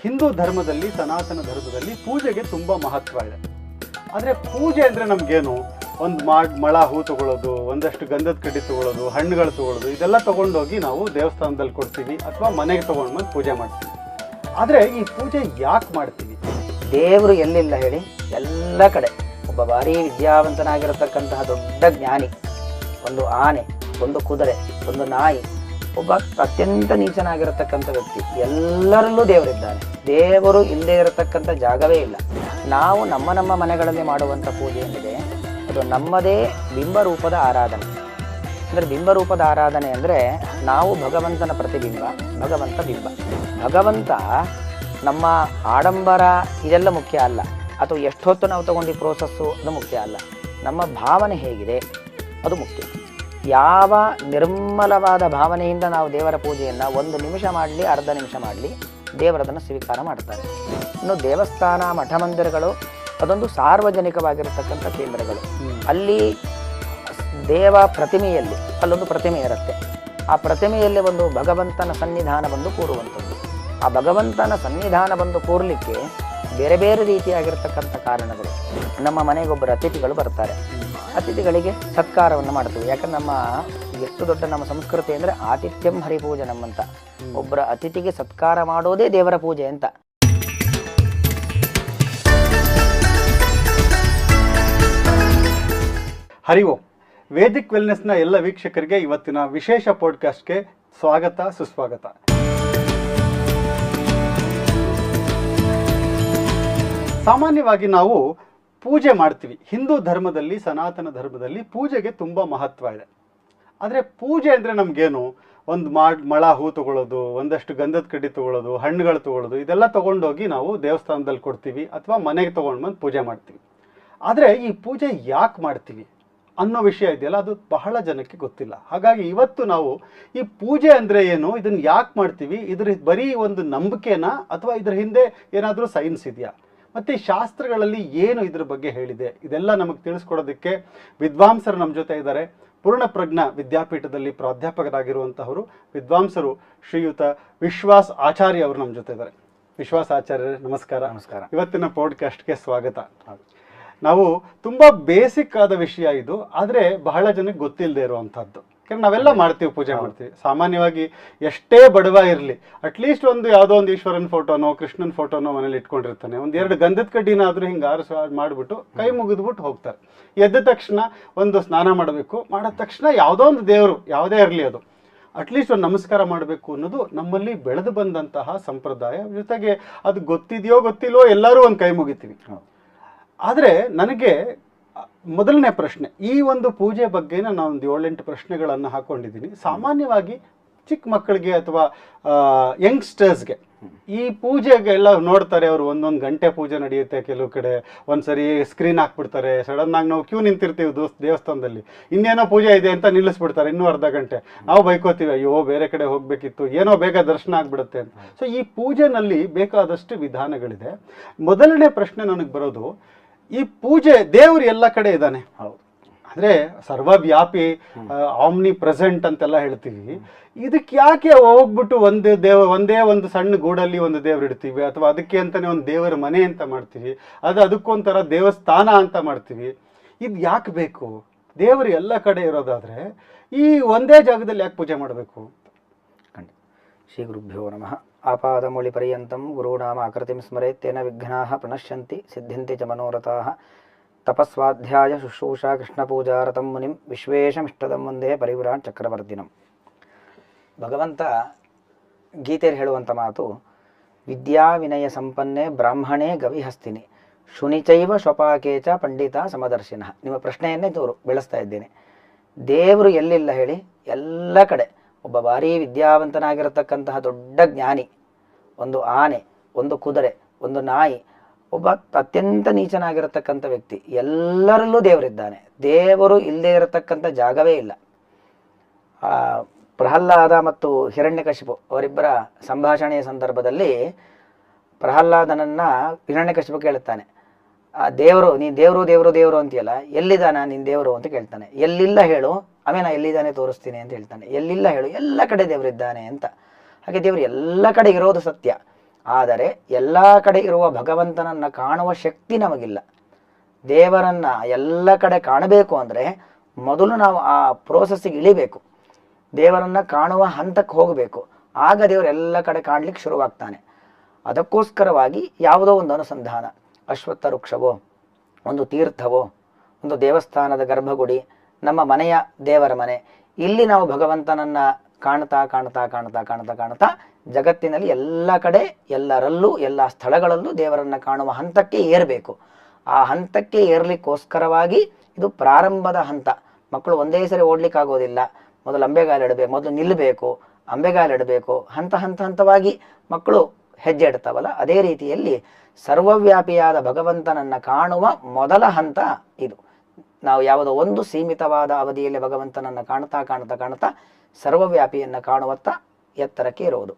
ಹಿಂದೂ ಧರ್ಮದಲ್ಲಿ, ಸನಾತನ ಧರ್ಮದಲ್ಲಿ ಪೂಜೆಗೆ ತುಂಬ ಮಹತ್ವ ಇದೆ. ಆದರೆ ಪೂಜೆ ಅಂದರೆ ನಮಗೇನು, ಒಂದು ಮಳ ಹೂ ತಗೊಳ್ಳೋದು, ಒಂದಷ್ಟು ಗಂಧದ ಕಡ್ಡಿ ತಗೊಳ್ಳೋದು, ಹಣ್ಣುಗಳು ತಗೊಳ್ಳೋದು, ಇದೆಲ್ಲ ತೊಗೊಂಡೋಗಿ ನಾವು ದೇವಸ್ಥಾನದಲ್ಲಿ ಕೊಡ್ತೀವಿ ಅಥವಾ ಮನೆಗೆ ತೊಗೊಂಡು ಬಂದು ಪೂಜೆ ಮಾಡ್ತೀವಿ. ಆದರೆ ಈ ಪೂಜೆ ಯಾಕೆ ಮಾಡ್ತೀವಿ? ದೇವರು ಎಲ್ಲಿಲ್ಲ ಹೇಳಿ? ಎಲ್ಲ ಕಡೆ. ಒಬ್ಬ ಭಾರೀ ವಿದ್ಯಾವಂತನಾಗಿರತಕ್ಕಂತಹ ದೊಡ್ಡ ಜ್ಞಾನಿ, ಒಂದು ಆನೆ, ಒಂದು ಕುದುರೆ, ಒಂದು ನಾಯಿ, ಒಬ್ಬ ಅತ್ಯಂತ ನೀಚನಾಗಿರತಕ್ಕಂಥ ವ್ಯಕ್ತಿ, ಎಲ್ಲರಲ್ಲೂ ದೇವರಿದ್ದಾನೆ. ದೇವರು ಇಲ್ಲದೆ ಇರತಕ್ಕಂಥ ಜಾಗವೇ ಇಲ್ಲ. ನಾವು ನಮ್ಮ ನಮ್ಮ ಮನೆಗಳಲ್ಲಿ ಮಾಡುವಂಥ ಪೂಜೆ ಏನಿದೆ ಅದು ನಮ್ಮದೇ ಬಿಂಬರೂಪದ ಆರಾಧನೆ. ಅಂದರೆ ಬಿಂಬರೂಪದ ಆರಾಧನೆ ಅಂದರೆ ನಾವು ಭಗವಂತನ ಪ್ರತಿಬಿಂಬ, ಭಗವಂತ ಬಿಂಬ. ಭಗವಂತ ನಮ್ಮ ಆಡಂಬರ ಇದೆಲ್ಲ ಮುಖ್ಯ ಅಲ್ಲ, ಅಥವಾ ಎಷ್ಟೊತ್ತು ನಾವು ತಗೊಂಡು ಪ್ರೋಸೆಸ್ಸು ಅದು ಮುಖ್ಯ ಅಲ್ಲ. ನಮ್ಮ ಭಾವನೆ ಹೇಗಿದೆ ಅದು ಮುಖ್ಯ. ಯಾವ ನಿರ್ಮಲವಾದ ಭಾವನೆಯಿಂದ ನಾವು ದೇವರ ಪೂಜೆಯನ್ನು 1 ನಿಮಿಷ ಮಾಡಲಿ, ಅರ್ಧ ನಿಮಿಷ ಮಾಡಲಿ, ದೇವರದನ್ನು ಸ್ವೀಕಾರ ಮಾಡ್ತಾರೆ. ಇನ್ನು ದೇವಸ್ಥಾನ, ಮಠ ಮಂದಿರಗಳು ಅದೊಂದು ಸಾರ್ವಜನಿಕವಾಗಿರತಕ್ಕಂಥ ಕೇಂದ್ರಗಳು. ಅಲ್ಲಿ ದೇವ ಪ್ರತಿಮೆಯಲ್ಲಿ ಅಲ್ಲೊಂದು ಪ್ರತಿಮೆ ಇರುತ್ತೆ. ಆ ಪ್ರತಿಮೆಯಲ್ಲಿ ಒಂದು ಭಗವಂತನ ಸನ್ನಿಧಾನ ಬಂದು ಕೂರುವಂಥದ್ದು. ಆ ಭಗವಂತನ ಸನ್ನಿಧಾನ ಬಂದು ಕೂರಲಿಕ್ಕೆ ಬೇರೆ ಬೇರೆ ರೀತಿಯಾಗಿರ್ತಕ್ಕಂಥ ಕಾರಣಗಳು. ನಮ್ಮ ಮನೆಗೊಬ್ಬರು ಅತಿಥಿಗಳು ಬರ್ತಾರೆ, ಅತಿಥಿಗಳಿಗೆ ಸತ್ಕಾರವನ್ನು ಮಾಡ್ತೀವಿ. ಯಾಕಂದ್ರೆ ಎಷ್ಟು ದೊಡ್ಡ ನಮ್ಮ ಸಂಸ್ಕೃತಿ ಅಂದರೆ ಆತಿಥ್ಯಂ ಹರಿಪೂಜನಂ ಅಂತ. ಒಬ್ಬರ ಅತಿಥಿಗೆ ಸತ್ಕಾರ ಮಾಡೋದೇ ದೇವರ ಪೂಜೆ ಅಂತ. ಹರಿ ಓಂ. ವೇದಿಕ್ ವೆಲ್ನೆಸ್ನ ಎಲ್ಲ ವೀಕ್ಷಕರಿಗೆ ಇವತ್ತಿನ ವಿಶೇಷ ಪಾಡ್ಕಾಸ್ಟ್ಗೆ ಸ್ವಾಗತ, ಸುಸ್ವಾಗತ. ಸಾಮಾನ್ಯವಾಗಿ ನಾವು ಪೂಜೆ ಮಾಡ್ತೀವಿ. ಹಿಂದೂ ಧರ್ಮದಲ್ಲಿ, ಸನಾತನ ಧರ್ಮದಲ್ಲಿ ಪೂಜೆಗೆ ತುಂಬ ಮಹತ್ವ ಇದೆ. ಆದರೆ ಪೂಜೆ ಅಂದರೆ ನಮಗೇನು, ಒಂದು ಮಳ ಹೂ ತಗೊಳ್ಳೋದು, ಒಂದಷ್ಟು ಗಂಧದ ಕಡ್ಡಿ ತಗೊಳ್ಳೋದು, ಹಣ್ಣುಗಳು ತಗೊಳ್ಳೋದು, ಇದೆಲ್ಲ ತೊಗೊಂಡೋಗಿ ನಾವು ದೇವಸ್ಥಾನದಲ್ಲಿ ಕೊಡ್ತೀವಿ ಅಥವಾ ಮನೆಗೆ ತೊಗೊಂಡು ಬಂದು ಪೂಜೆ ಮಾಡ್ತೀವಿ. ಆದರೆ ಈ ಪೂಜೆ ಯಾಕೆ ಮಾಡ್ತೀವಿ ಅನ್ನೋ ವಿಷಯ ಇದೆಯಲ್ಲ, ಅದು ಬಹಳ ಜನಕ್ಕೆ ಗೊತ್ತಿಲ್ಲ. ಹಾಗಾಗಿ ಇವತ್ತು ನಾವು ಈ ಪೂಜೆ ಅಂದರೆ ಏನು, ಇದನ್ನು ಯಾಕೆ ಮಾಡ್ತೀವಿ, ಇದ್ರ ಬರೀ ಒಂದು ನಂಬಿಕೆನಾ ಅಥವಾ ಇದ್ರ ಹಿಂದೆ ಏನಾದರೂ ಸೈನ್ಸ್ ಇದೆಯಾ, ಮತ್ತು ಶಾಸ್ತ್ರಗಳಲ್ಲಿ ಏನು ಇದ್ರ ಬಗ್ಗೆ ಹೇಳಿದೆ, ಇದೆಲ್ಲ ನಮಗೆ ತಿಳಿಸ್ಕೊಡೋದಕ್ಕೆ ವಿದ್ವಾಂಸರು ನಮ್ಮ ಜೊತೆ ಇದ್ದಾರೆ. ಪೂರ್ಣಪ್ರಜ್ಞ ವಿದ್ಯಾಪೀಠದಲ್ಲಿ ಪ್ರಾಧ್ಯಾಪಕರಾಗಿರುವಂತಹವರು ವಿದ್ವಾಂಸರು ಶ್ರೀಯುತ ವಿಶ್ವಾಸ್ ಆಚಾರ್ಯ ಅವರು ನಮ್ಮ ಜೊತೆ ಇದ್ದಾರೆ. ವಿಶ್ವಾಸ್ ಆಚಾರ್ಯ, ನಮಸ್ಕಾರ. ನಮಸ್ಕಾರ. ಇವತ್ತಿನ ಪಾಡ್ಕಾಸ್ಟ್ಗೆ ಸ್ವಾಗತ. ನಾವು ತುಂಬ ಬೇಸಿಕ್ ಆದ ವಿಷಯ ಇದು, ಆದರೆ ಬಹಳ ಜನಕ್ಕೆ ಗೊತ್ತಿಲ್ಲದೆ ಇರುವಂಥದ್ದು. ಯಾಕಂದ್ರೆ ನಾವೆಲ್ಲ ಮಾಡ್ತೀವಿ, ಪೂಜೆ ಮಾಡ್ತೀವಿ. ಸಾಮಾನ್ಯವಾಗಿ ಎಷ್ಟೇ ಬಡವ ಇರಲಿ, ಅಟ್ಲೀಸ್ಟ್ ಒಂದು ಯಾವುದೋ ಒಂದು ಈಶ್ವರನ ಫೋಟೋನೋ ಕೃಷ್ಣನ ಫೋಟೋನೋ ಮನೇಲಿ ಇಟ್ಕೊಂಡಿರ್ತಾನೆ. 1-2 ಗಂಧದ ಕಡ್ಡಿನಾದರೂ ಹಿಂಗೆ ಮಾಡಿಬಿಟ್ಟು ಕೈ ಮುಗಿದ್ಬಿಟ್ಟು ಹೋಗ್ತಾರೆ. ಎದ್ದ ತಕ್ಷಣ ಒಂದು ಸ್ನಾನ ಮಾಡಬೇಕು, ಮಾಡಿದ ತಕ್ಷಣ ಯಾವುದೋ ಒಂದು ದೇವರು, ಯಾವುದೇ ಇರಲಿ ಅದು, ಅಟ್ಲೀಸ್ಟ್ ಒಂದು ನಮಸ್ಕಾರ ಮಾಡಬೇಕು ಅನ್ನೋದು ನಮ್ಮಲ್ಲಿ ಬೆಳೆದು ಬಂದಂತಹ ಸಂಪ್ರದಾಯ. ಜೊತೆಗೆ ಅದು ಗೊತ್ತಿದೆಯೋ ಗೊತ್ತಿಲ್ವೋ ಎಲ್ಲರೂ ಒಂದು ಕೈ ಮುಗಿತೀವಿ. ಆದರೆ ನನಗೆ ಮೊದಲನೇ ಪ್ರಶ್ನೆ, ಈ ಒಂದು ಪೂಜೆ ಬಗ್ಗೆ ನಾನು ಒಂದು 7-8 ಪ್ರಶ್ನೆಗಳನ್ನು ಹಾಕ್ಕೊಂಡಿದ್ದೀನಿ. ಸಾಮಾನ್ಯವಾಗಿ ಚಿಕ್ಕ ಮಕ್ಕಳಿಗೆ ಅಥವಾ ಯಂಗ್ಸ್ಟರ್ಸ್ಗೆ ಈ ಪೂಜೆಗೆ ಎಲ್ಲ ನೋಡ್ತಾರೆ, ಅವರು 1 ಗಂಟೆ ಪೂಜೆ ನಡೆಯುತ್ತೆ. ಕೆಲವು ಕಡೆ ಒಂದ್ಸರಿ ಸ್ಕ್ರೀನ್ ಹಾಕ್ಬಿಡ್ತಾರೆ, ಸಡನ್ನಾಗಿ ನಾವು ಕ್ಯೂ ನಿಂತಿರ್ತೀವಿ ದೇವಸ್ಥಾನದಲ್ಲಿ, ಇನ್ನೇನೋ ಪೂಜೆ ಇದೆ ಅಂತ ನಿಲ್ಲಿಸ್ಬಿಡ್ತಾರೆ, ಇನ್ನೂ ಅರ್ಧ ಗಂಟೆ. ನಾವು ಬೈಕೋತೀವಿ, ಅಯ್ಯೋ ಬೇರೆ ಕಡೆ ಹೋಗಬೇಕಿತ್ತು, ಏನೋ ಬೇಗ ದರ್ಶನ ಆಗಿಬಿಡುತ್ತೆ ಅಂತ. ಸೊ ಈ ಪೂಜೆನಲ್ಲಿ ಬೇಕಾದಷ್ಟು ವಿಧಾನಗಳಿದೆ. ಮೊದಲನೇ ಪ್ರಶ್ನೆ ನನಗೆ ಬರೋದು, ಈ ಪೂಜೆ, ದೇವರು ಎಲ್ಲ ಕಡೆ ಇದ್ದಾನೆ, ಹೌದು, ಅಂದರೆ ಸರ್ವವ್ಯಾಪಿ, ಆಮ್ನಿ ಪ್ರೆಸೆಂಟ್ ಅಂತೆಲ್ಲ ಹೇಳ್ತೀವಿ. ಇದಕ್ಕೆ ಯಾಕೆ ಹೋಗ್ಬಿಟ್ಟು ಒಂದೇ ಒಂದು ಸಣ್ಣ ಗೂಡಲ್ಲಿ ಒಂದು ದೇವ್ರು ಇಡ್ತೀವಿ, ಅಥವಾ ಅದಕ್ಕೆ ಅಂತಾನೆ ಒಂದು ದೇವರ ಮನೆ ಅಂತ ಮಾಡ್ತೀವಿ, ಅದಕ್ಕೊಂಥರ ದೇವಸ್ಥಾನ ಅಂತ ಮಾಡ್ತೀವಿ. ಇದು ಯಾಕೆ ಬೇಕು? ದೇವರು ಎಲ್ಲ ಕಡೆ ಇರೋದಾದರೆ ಈ ಒಂದೇ ಜಾಗದಲ್ಲಿ ಯಾಕೆ ಪೂಜೆ ಮಾಡಬೇಕು? ಖಂಡಿತ. ಶ್ರೀ ಗುರುಭ್ಯೋ ನಮಃ. ಆಪಾದಮೂಳಿ ಪರ್ಯಂತಂ ಗುರುನಾಮ ಆಕೃತಿಂ ಸ್ಮರೇತ್ ತೇನ ವಿಘ್ನಾಃ ಪ್ರಣಶ್ಯಂತಿ ಸಿದ್ಧ್ಯಂತಿ ಚ ಮನೋರಥಾಃ. ತಪಸ್ವಾಧ್ಯಾಯ ಶುಶ್ರೂಷಾ ಕೃಷ್ಣಪೂಜಾರತಂ ಮುನಿಂ ವಿಶ್ವೇಶಮಿಷ್ಟದಂ ವಂದೇ ಪರಿವ್ರಾಟ್ ಚಕ್ರವರ್ತಿನಂ. ಭಗವಂತ ಗೀತೆಯಲ್ಲಿ ಹೇಳುವಂಥ ಮಾತು, ವಿದ್ಯಾ ವಿನಯ ಸಂಪನ್ನೆ ಬ್ರಾಹ್ಮಣೇ ಗವಿಹಸ್ತಿನಿ ಶುನಿಚೈವ ಸ್ವಪಾಕೇಚ ಪಂಡಿತ ಸಮದರ್ಶಿನಃ. ನಿಮ್ಮ ಪ್ರಶ್ನೆಯನ್ನೇ ಬೆಳೆಸ್ತಾ ಇದ್ದೇನೆ. ದೇವರು ಎಲ್ಲಿಲ್ಲ ಹೇಳಿ? ಎಲ್ಲ ಕಡೆ. ಒಬ್ಬ ಭಾರೀ ವಿದ್ಯಾವಂತನಾಗಿರತಕ್ಕಂತಹ ದೊಡ್ಡ ಜ್ಞಾನಿ, ಒಂದು ಆನೆ, ಒಂದು ಕುದುರೆ, ಒಂದು ನಾಯಿ, ಒಬ್ಬ ಅತ್ಯಂತ ನೀಚನಾಗಿರತಕ್ಕಂಥ ವ್ಯಕ್ತಿ, ಎಲ್ಲರಲ್ಲೂ ದೇವರಿದ್ದಾನೆ. ದೇವರು ಇಲ್ಲದೆ ಇರತಕ್ಕಂಥ ಜಾಗವೇ ಇಲ್ಲ. ಪ್ರಹ್ಲಾದ ಮತ್ತು ಹಿರಣ್ಯಕಶಿಪು ಅವರಿಬ್ಬರ ಸಂಭಾಷಣೆಯ ಸಂದರ್ಭದಲ್ಲಿ ಪ್ರಹ್ಲಾದನನ್ನ ಹಿರಣ್ಯಕಶಿಪು ಕೇಳುತ್ತಾನೆ, ದೇವರು, ನೀನು ದೇವರು ದೇವರು ದೇವರು ಅಂತೀಯಲ್ಲ, ಎಲ್ಲಿದ್ದಾನ ನಿನ್ನ ದೇವರು ಅಂತ ಕೇಳ್ತಾನೆ. ಎಲ್ಲಿಲ್ಲ ಹೇಳು, ಆಮೇಲೆ ಎಲ್ಲಿದ್ದಾನೆ ತೋರಿಸ್ತೀನಿ ಅಂತ ಹೇಳ್ತಾನೆ. ಎಲ್ಲಿಲ್ಲ ಹೇಳು, ಎಲ್ಲ ಕಡೆ ದೇವರಿದ್ದಾನೆ ಅಂತ. ಹಾಗೆ ದೇವರು ಎಲ್ಲ ಕಡೆ ಇರೋದು ಸತ್ಯ. ಆದರೆ ಎಲ್ಲ ಕಡೆ ಇರುವ ಭಗವಂತನನ್ನು ಕಾಣುವ ಶಕ್ತಿ ನಮಗಿಲ್ಲ. ದೇವರನ್ನ ಎಲ್ಲ ಕಡೆ ಕಾಣಬೇಕು ಅಂದರೆ ಮೊದಲು ನಾವು ಆ ಪ್ರೋಸೆಸ್ಸಿಗೆ ಇಳಿಬೇಕು, ದೇವರನ್ನ ಕಾಣುವ ಹಂತಕ್ಕೆ ಹೋಗಬೇಕು. ಆಗ ದೇವರು ಎಲ್ಲ ಕಡೆ ಕಾಣಲಿಕ್ಕೆ ಶುರುವಾಗ್ತಾನೆ. ಅದಕ್ಕೋಸ್ಕರವಾಗಿ ಯಾವುದೋ ಒಂದು ಅನುಸಂಧಾನ, ಅಶ್ವತ್ಥ ವೃಕ್ಷವೋ, ಒಂದು ತೀರ್ಥವೋ, ಒಂದು ದೇವಸ್ಥಾನದ ಗರ್ಭಗುಡಿ, ನಮ್ಮ ಮನೆಯ ದೇವರ ಮನೆ, ಇಲ್ಲಿ ನಾವು ಭಗವಂತನನ್ನ ಕಾಣ್ತಾ ಕಾಣ್ತಾ ಕಾಣ್ತಾ ಕಾಣ್ತಾ ಕಾಣ್ತಾ ಜಗತ್ತಿನಲ್ಲಿ ಎಲ್ಲ ಕಡೆ ಎಲ್ಲರಲ್ಲೂ ಎಲ್ಲ ಸ್ಥಳಗಳಲ್ಲೂ ದೇವರನ್ನ ಕಾಣುವ ಹಂತಕ್ಕೆ ಏರಬೇಕು. ಆ ಹಂತಕ್ಕೆ ಏರ್ಲಿಕ್ಕೋಸ್ಕರವಾಗಿ ಇದು ಪ್ರಾರಂಭದ ಹಂತ. ಮಕ್ಕಳು ಒಂದೇ ಸರಿ ಓಡ್ಲಿಕ್ಕಾಗೋದಿಲ್ಲ. ಮೊದಲು ಅಂಬೆಗಾಲಿಡಬೇಕು, ಮೊದಲು ನಿಲ್ಲಬೇಕು, ಅಂಬೆಗಾಲಿಡಬೇಕು, ಹಂತ ಹಂತ ಹಂತವಾಗಿ ಮಕ್ಕಳು ಹೆಜ್ಜೆ ಇಡ್ತಾವಲ್ಲ, ಅದೇ ರೀತಿಯಲ್ಲಿ ಸರ್ವವ್ಯಾಪಿಯಾದ ಭಗವಂತನನ್ನ ಕಾಣುವ ಮೊದಲ ಹಂತ ಇದು. ನಾವು ಯಾವುದೋ ಒಂದು ಸೀಮಿತವಾದ ಅವಧಿಯಲ್ಲಿ ಭಗವಂತನನ್ನ ಕಾಣ್ತಾ ಕಾಣ್ತಾ ಕಾಣ್ತಾ ಸರ್ವವ್ಯಾಪಿಯನ್ನ ಕಾಣುವತ್ತ ಎತ್ತರಕ್ಕೆ ಇರೋದು.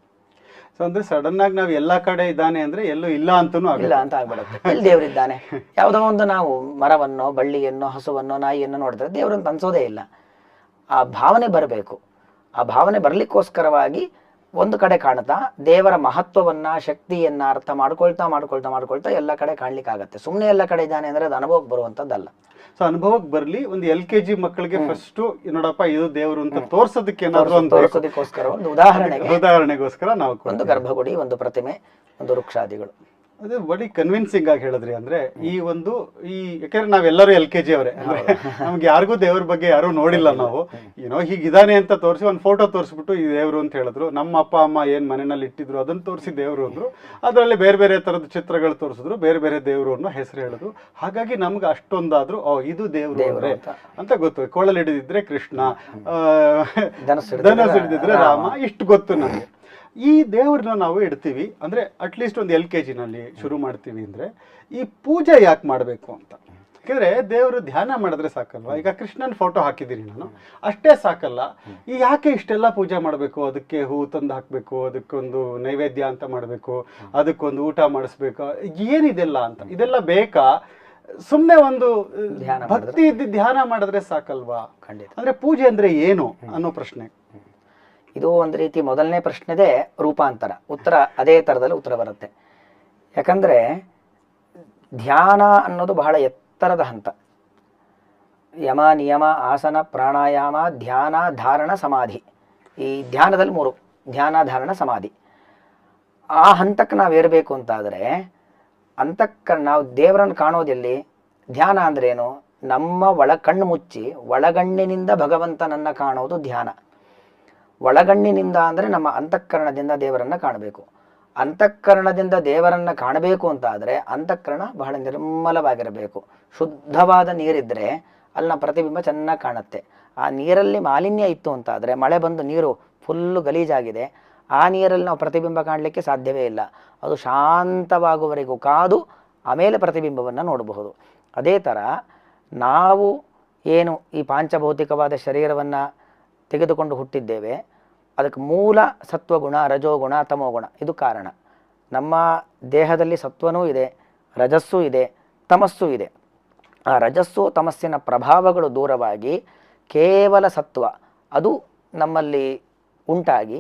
ಸೊ ಅಂದ್ರೆ ಸಡನ್ ಆಗಿ ನಾವು ಎಲ್ಲಾ ಕಡೆ ಇದ್ದಾನೆ ಅಂದ್ರೆ ಎಲ್ಲೂ ಇಲ್ಲ ಅಂತನೂ ಇಲ್ಲ ಅಂತ ಆಗ್ಬಿಡುತ್ತೆ. ಎಲ್ಲಿ ದೇವರಿದ್ದಾನೆ? ಯಾವುದೋ ಒಂದು ನಾವು ಮರವನ್ನೋ, ಬಳ್ಳಿಯನ್ನೋ, ಹಸುವನ್ನೋ, ನಾಯಿಯನ್ನು ನೋಡಿದ್ರೆ ದೇವರಂತ ಅನ್ಸೋದೇ ಇಲ್ಲ. ಆ ಭಾವನೆ ಬರಬೇಕು. ಆ ಭಾವನೆ ಬರ್ಲಿಕ್ಕೋಸ್ಕರವಾಗಿ ಒಂದು ಕಡೆ ಕಾಣ್ತಾ ದೇವರ ಮಹತ್ವವನ್ನ, ಶಕ್ತಿಯನ್ನ ಅರ್ಥ ಮಾಡ್ಕೊಳ್ತಾ ಮಾಡ್ಕೊಳ್ತಾ ಮಾಡ್ಕೊಳ್ತಾ ಎಲ್ಲ ಕಡೆ ಕಾಣ್ಲಿಕ್ಕಾಗತ್ತೆ. ಸುಮ್ಮನೆ ಎಲ್ಲ ಕಡೆ ಇದ್ದಾನೆ ಅಂದ್ರೆ ಅದು ಅನುಭವಕ್ಕೆ ಬರುವಂತದ್ದಲ್ಲ. ಸೊ ಅನುಭವಕ್ಕೆ ಬರ್ಲಿ, ಒಂದು LKG ಮಕ್ಕಳಿಗೆ ಫಸ್ಟ್ ನೋಡಪ್ಪ ಇದು ದೇವರು ಅಂತ ತೋರ್ಸೋದಕ್ಕೆ ಏನಾದ್ರು ಒಂದು ತೋರಿಸೋದಕ್ಕೋಸ್ಕರ ಒಂದು ಉದಾಹರಣೆಗೋಸ್ಕರ ನಾವು ಒಂದು ಗರ್ಭಗುಡಿ, ಒಂದು ಪ್ರತಿಮೆ, ಒಂದು ವೃಕ್ಷಾದಿಗಳು. ಅದು ಬಡಿ ಕನ್ವಿನ್ಸಿಂಗ್ ಆಗಿ ಹೇಳಿದ್ರಿ. ಅಂದ್ರೆ ಈ ಒಂದು ಯಾಕಂದ್ರೆ ನಾವೆಲ್ಲರೂ LKG ಅವರೇ, ಅಂದ್ರೆ ನಮ್ಗೆ ಯಾರಿಗೂ ದೇವ್ರ ಬಗ್ಗೆ ಯಾರು ನೋಡಿಲ್ಲ. ನಾವು ಏನೋ ಹೀಗಿದಾನೆ ಅಂತ ತೋರಿಸಿ ಒಂದು ಫೋಟೋ ತೋರಿಸ್ಬಿಟ್ಟು ಈ ದೇವ್ರು ಅಂತ ಹೇಳಿದ್ರು. ನಮ್ಮ ಅಪ್ಪ ಅಮ್ಮ ಏನ್ ಮನೆಯಲ್ಲಿ ಇಟ್ಟಿದ್ರು ಅದನ್ನ ತೋರಿಸಿ ದೇವ್ರು ಅಂದ್ರು. ಅದರಲ್ಲಿ ಬೇರೆ ಬೇರೆ ತರದ ಚಿತ್ರಗಳು ತೋರಿಸಿದ್ರು, ಬೇರೆ ಬೇರೆ ದೇವ್ರು ಅನ್ನೋ ಹೆಸರು ಹೇಳಿದ್ರು. ಹಾಗಾಗಿ ನಮ್ಗೆ ಅಷ್ಟೊಂದಾದ್ರೂ ಇದು ದೇವ್ರು ಅಂತ ಗೊತ್ತು. ಕೋಳಲ್ಲಿ ಹಿಡಿದಿದ್ರೆ ಕೃಷ್ಣ, ಧನಸ್ ಹಿಡಿದಿದ್ರೆ ರಾಮ, ಇಷ್ಟು ಗೊತ್ತು ನಮ್ಗೆ. ಈ ದೇವ್ರನ್ನ ನಾವು ಇಡ್ತೀವಿ ಅಂದ್ರೆ ಅಟ್ಲೀಸ್ಟ್ ಒಂದು LKG ನಲ್ಲಿ ಶುರು ಮಾಡ್ತೀವಿ ಅಂದ್ರೆ ಈ ಪೂಜೆ ಯಾಕೆ ಮಾಡಬೇಕು ಅಂತ. ಯಾಕಂದ್ರೆ ದೇವರು ಧ್ಯಾನ ಮಾಡಿದ್ರೆ ಸಾಕಲ್ವಾ? ಈಗ ಕೃಷ್ಣನ್ ಫೋಟೋ ಹಾಕಿದ್ದೀನಿ ನಾನು, ಅಷ್ಟೇ ಸಾಕಲ್ಲ. ಈ ಯಾಕೆ ಇಷ್ಟೆಲ್ಲ ಪೂಜೆ ಮಾಡಬೇಕು? ಅದಕ್ಕೆ ಹೂ ತಂದು ಹಾಕ್ಬೇಕು, ಅದಕ್ಕೊಂದು ನೈವೇದ್ಯ ಅಂತ ಮಾಡಬೇಕು, ಅದಕ್ಕೊಂದು ಊಟ ಮಾಡಿಸ್ಬೇಕು, ಏನಿದೆಲ್ಲ ಅಂತ. ಇದೆಲ್ಲ ಬೇಕಾ? ಸುಮ್ಮನೆ ಒಂದು ಭಕ್ತಿ ಇದ್ದು ಧ್ಯಾನ ಮಾಡಿದ್ರೆ ಸಾಕಲ್ವಾ? ಅಂದ್ರೆ ಪೂಜೆ ಅಂದ್ರೆ ಏನು ಅನ್ನೋ ಪ್ರಶ್ನೆ. ಇದು ಒಂದು ರೀತಿ ಮೊದಲನೇ ಪ್ರಶ್ನೆದೇ ರೂಪಾಂತರ. ಉತ್ತರ ಅದೇ ಥರದಲ್ಲಿ ಉತ್ತರ ಬರುತ್ತೆ. ಯಾಕಂದರೆ ಧ್ಯಾನ ಅನ್ನೋದು ಬಹಳ ಎತ್ತರದ ಹಂತ. ಯಮ, ನಿಯಮ, ಆಸನ, ಪ್ರಾಣಾಯಾಮ, ಧ್ಯಾನ, ಧಾರಣ, ಸಮಾಧಿ. ಈ ಧ್ಯಾನದಲ್ಲಿ 3: ಧ್ಯಾನ, ಧಾರಣ, ಸಮಾಧಿ. ಆ ಹಂತಕ್ಕೆ ನಾವು ಏರಬೇಕು ಅಂತಾದರೆ ನಾವು ದೇವರನ್ನು ಕಾಣೋದೆಲ್ಲಿ? ಧ್ಯಾನ ಅಂದ್ರೇನು? ನಮ್ಮ ಕಣ್ಣು ಮುಚ್ಚಿ ಒಳಗಣ್ಣಿನಿಂದ ಭಗವಂತನನ್ನು ಕಾಣೋದು ಧ್ಯಾನ. ಒಳಗಣ್ಣಿನಿಂದ ಅಂದರೆ ನಮ್ಮ ಅಂತಃಕರಣದಿಂದ ದೇವರನ್ನ ಕಾಣಬೇಕು. ಅಂತಃಕರಣದಿಂದ ದೇವರನ್ನ ಕಾಣಬೇಕು ಅಂತ ಆದರೆ ಅಂತಃಕರಣ ಬಹಳ ನಿರ್ಮಲವಾಗಿರಬೇಕು. ಶುದ್ಧವಾದ ನೀರಿದ್ರೆ ಅಲ್ಲಿನ ಪ್ರತಿಬಿಂಬ ಚೆನ್ನಾಗಿ ಕಾಣುತ್ತೆ. ಆ ನೀರಲ್ಲಿ ಮಾಲಿನ್ಯ ಇತ್ತು ಅಂತ ಆದರೆ, ಮಳೆ ಬಂದು ನೀರು ಫುಲ್ಲು ಗಲೀಜಾಗಿದೆ, ಆ ನೀರಲ್ಲಿ ನಾವು ಪ್ರತಿಬಿಂಬ ಕಾಣಲಿಕ್ಕೆ ಸಾಧ್ಯವೇ ಇಲ್ಲ. ಅದು ಶಾಂತವಾಗುವವರೆಗೂ ಕಾದು ಆಮೇಲೆ ಪ್ರತಿಬಿಂಬವನ್ನು ನೋಡಬಹುದು. ಅದೇ ಥರ ನಾವು ಏನು ಈ ಪಾಂಚಭೌತಿಕವಾದ ಶರೀರವನ್ನು ತೆಗೆದುಕೊಂಡು ಹುಟ್ಟಿದ್ದೇವೆ, ಅದಕ್ಕೆ ಮೂಲ ಸತ್ವಗುಣ, ರಜೋಗುಣ, ತಮೋಗುಣ ಇದು ಕಾರಣ. ನಮ್ಮ ದೇಹದಲ್ಲಿ ಸತ್ವನೂ ಇದೆ, ರಜಸ್ಸೂ ಇದೆ, ತಮಸ್ಸೂ ಇದೆ. ಆ ರಜಸ್ಸು ತಮಸ್ಸಿನ ಪ್ರಭಾವಗಳು ದೂರವಾಗಿ ಕೇವಲ ಸತ್ವ ಅದು ನಮ್ಮಲ್ಲಿ ಉಂಟಾಗಿ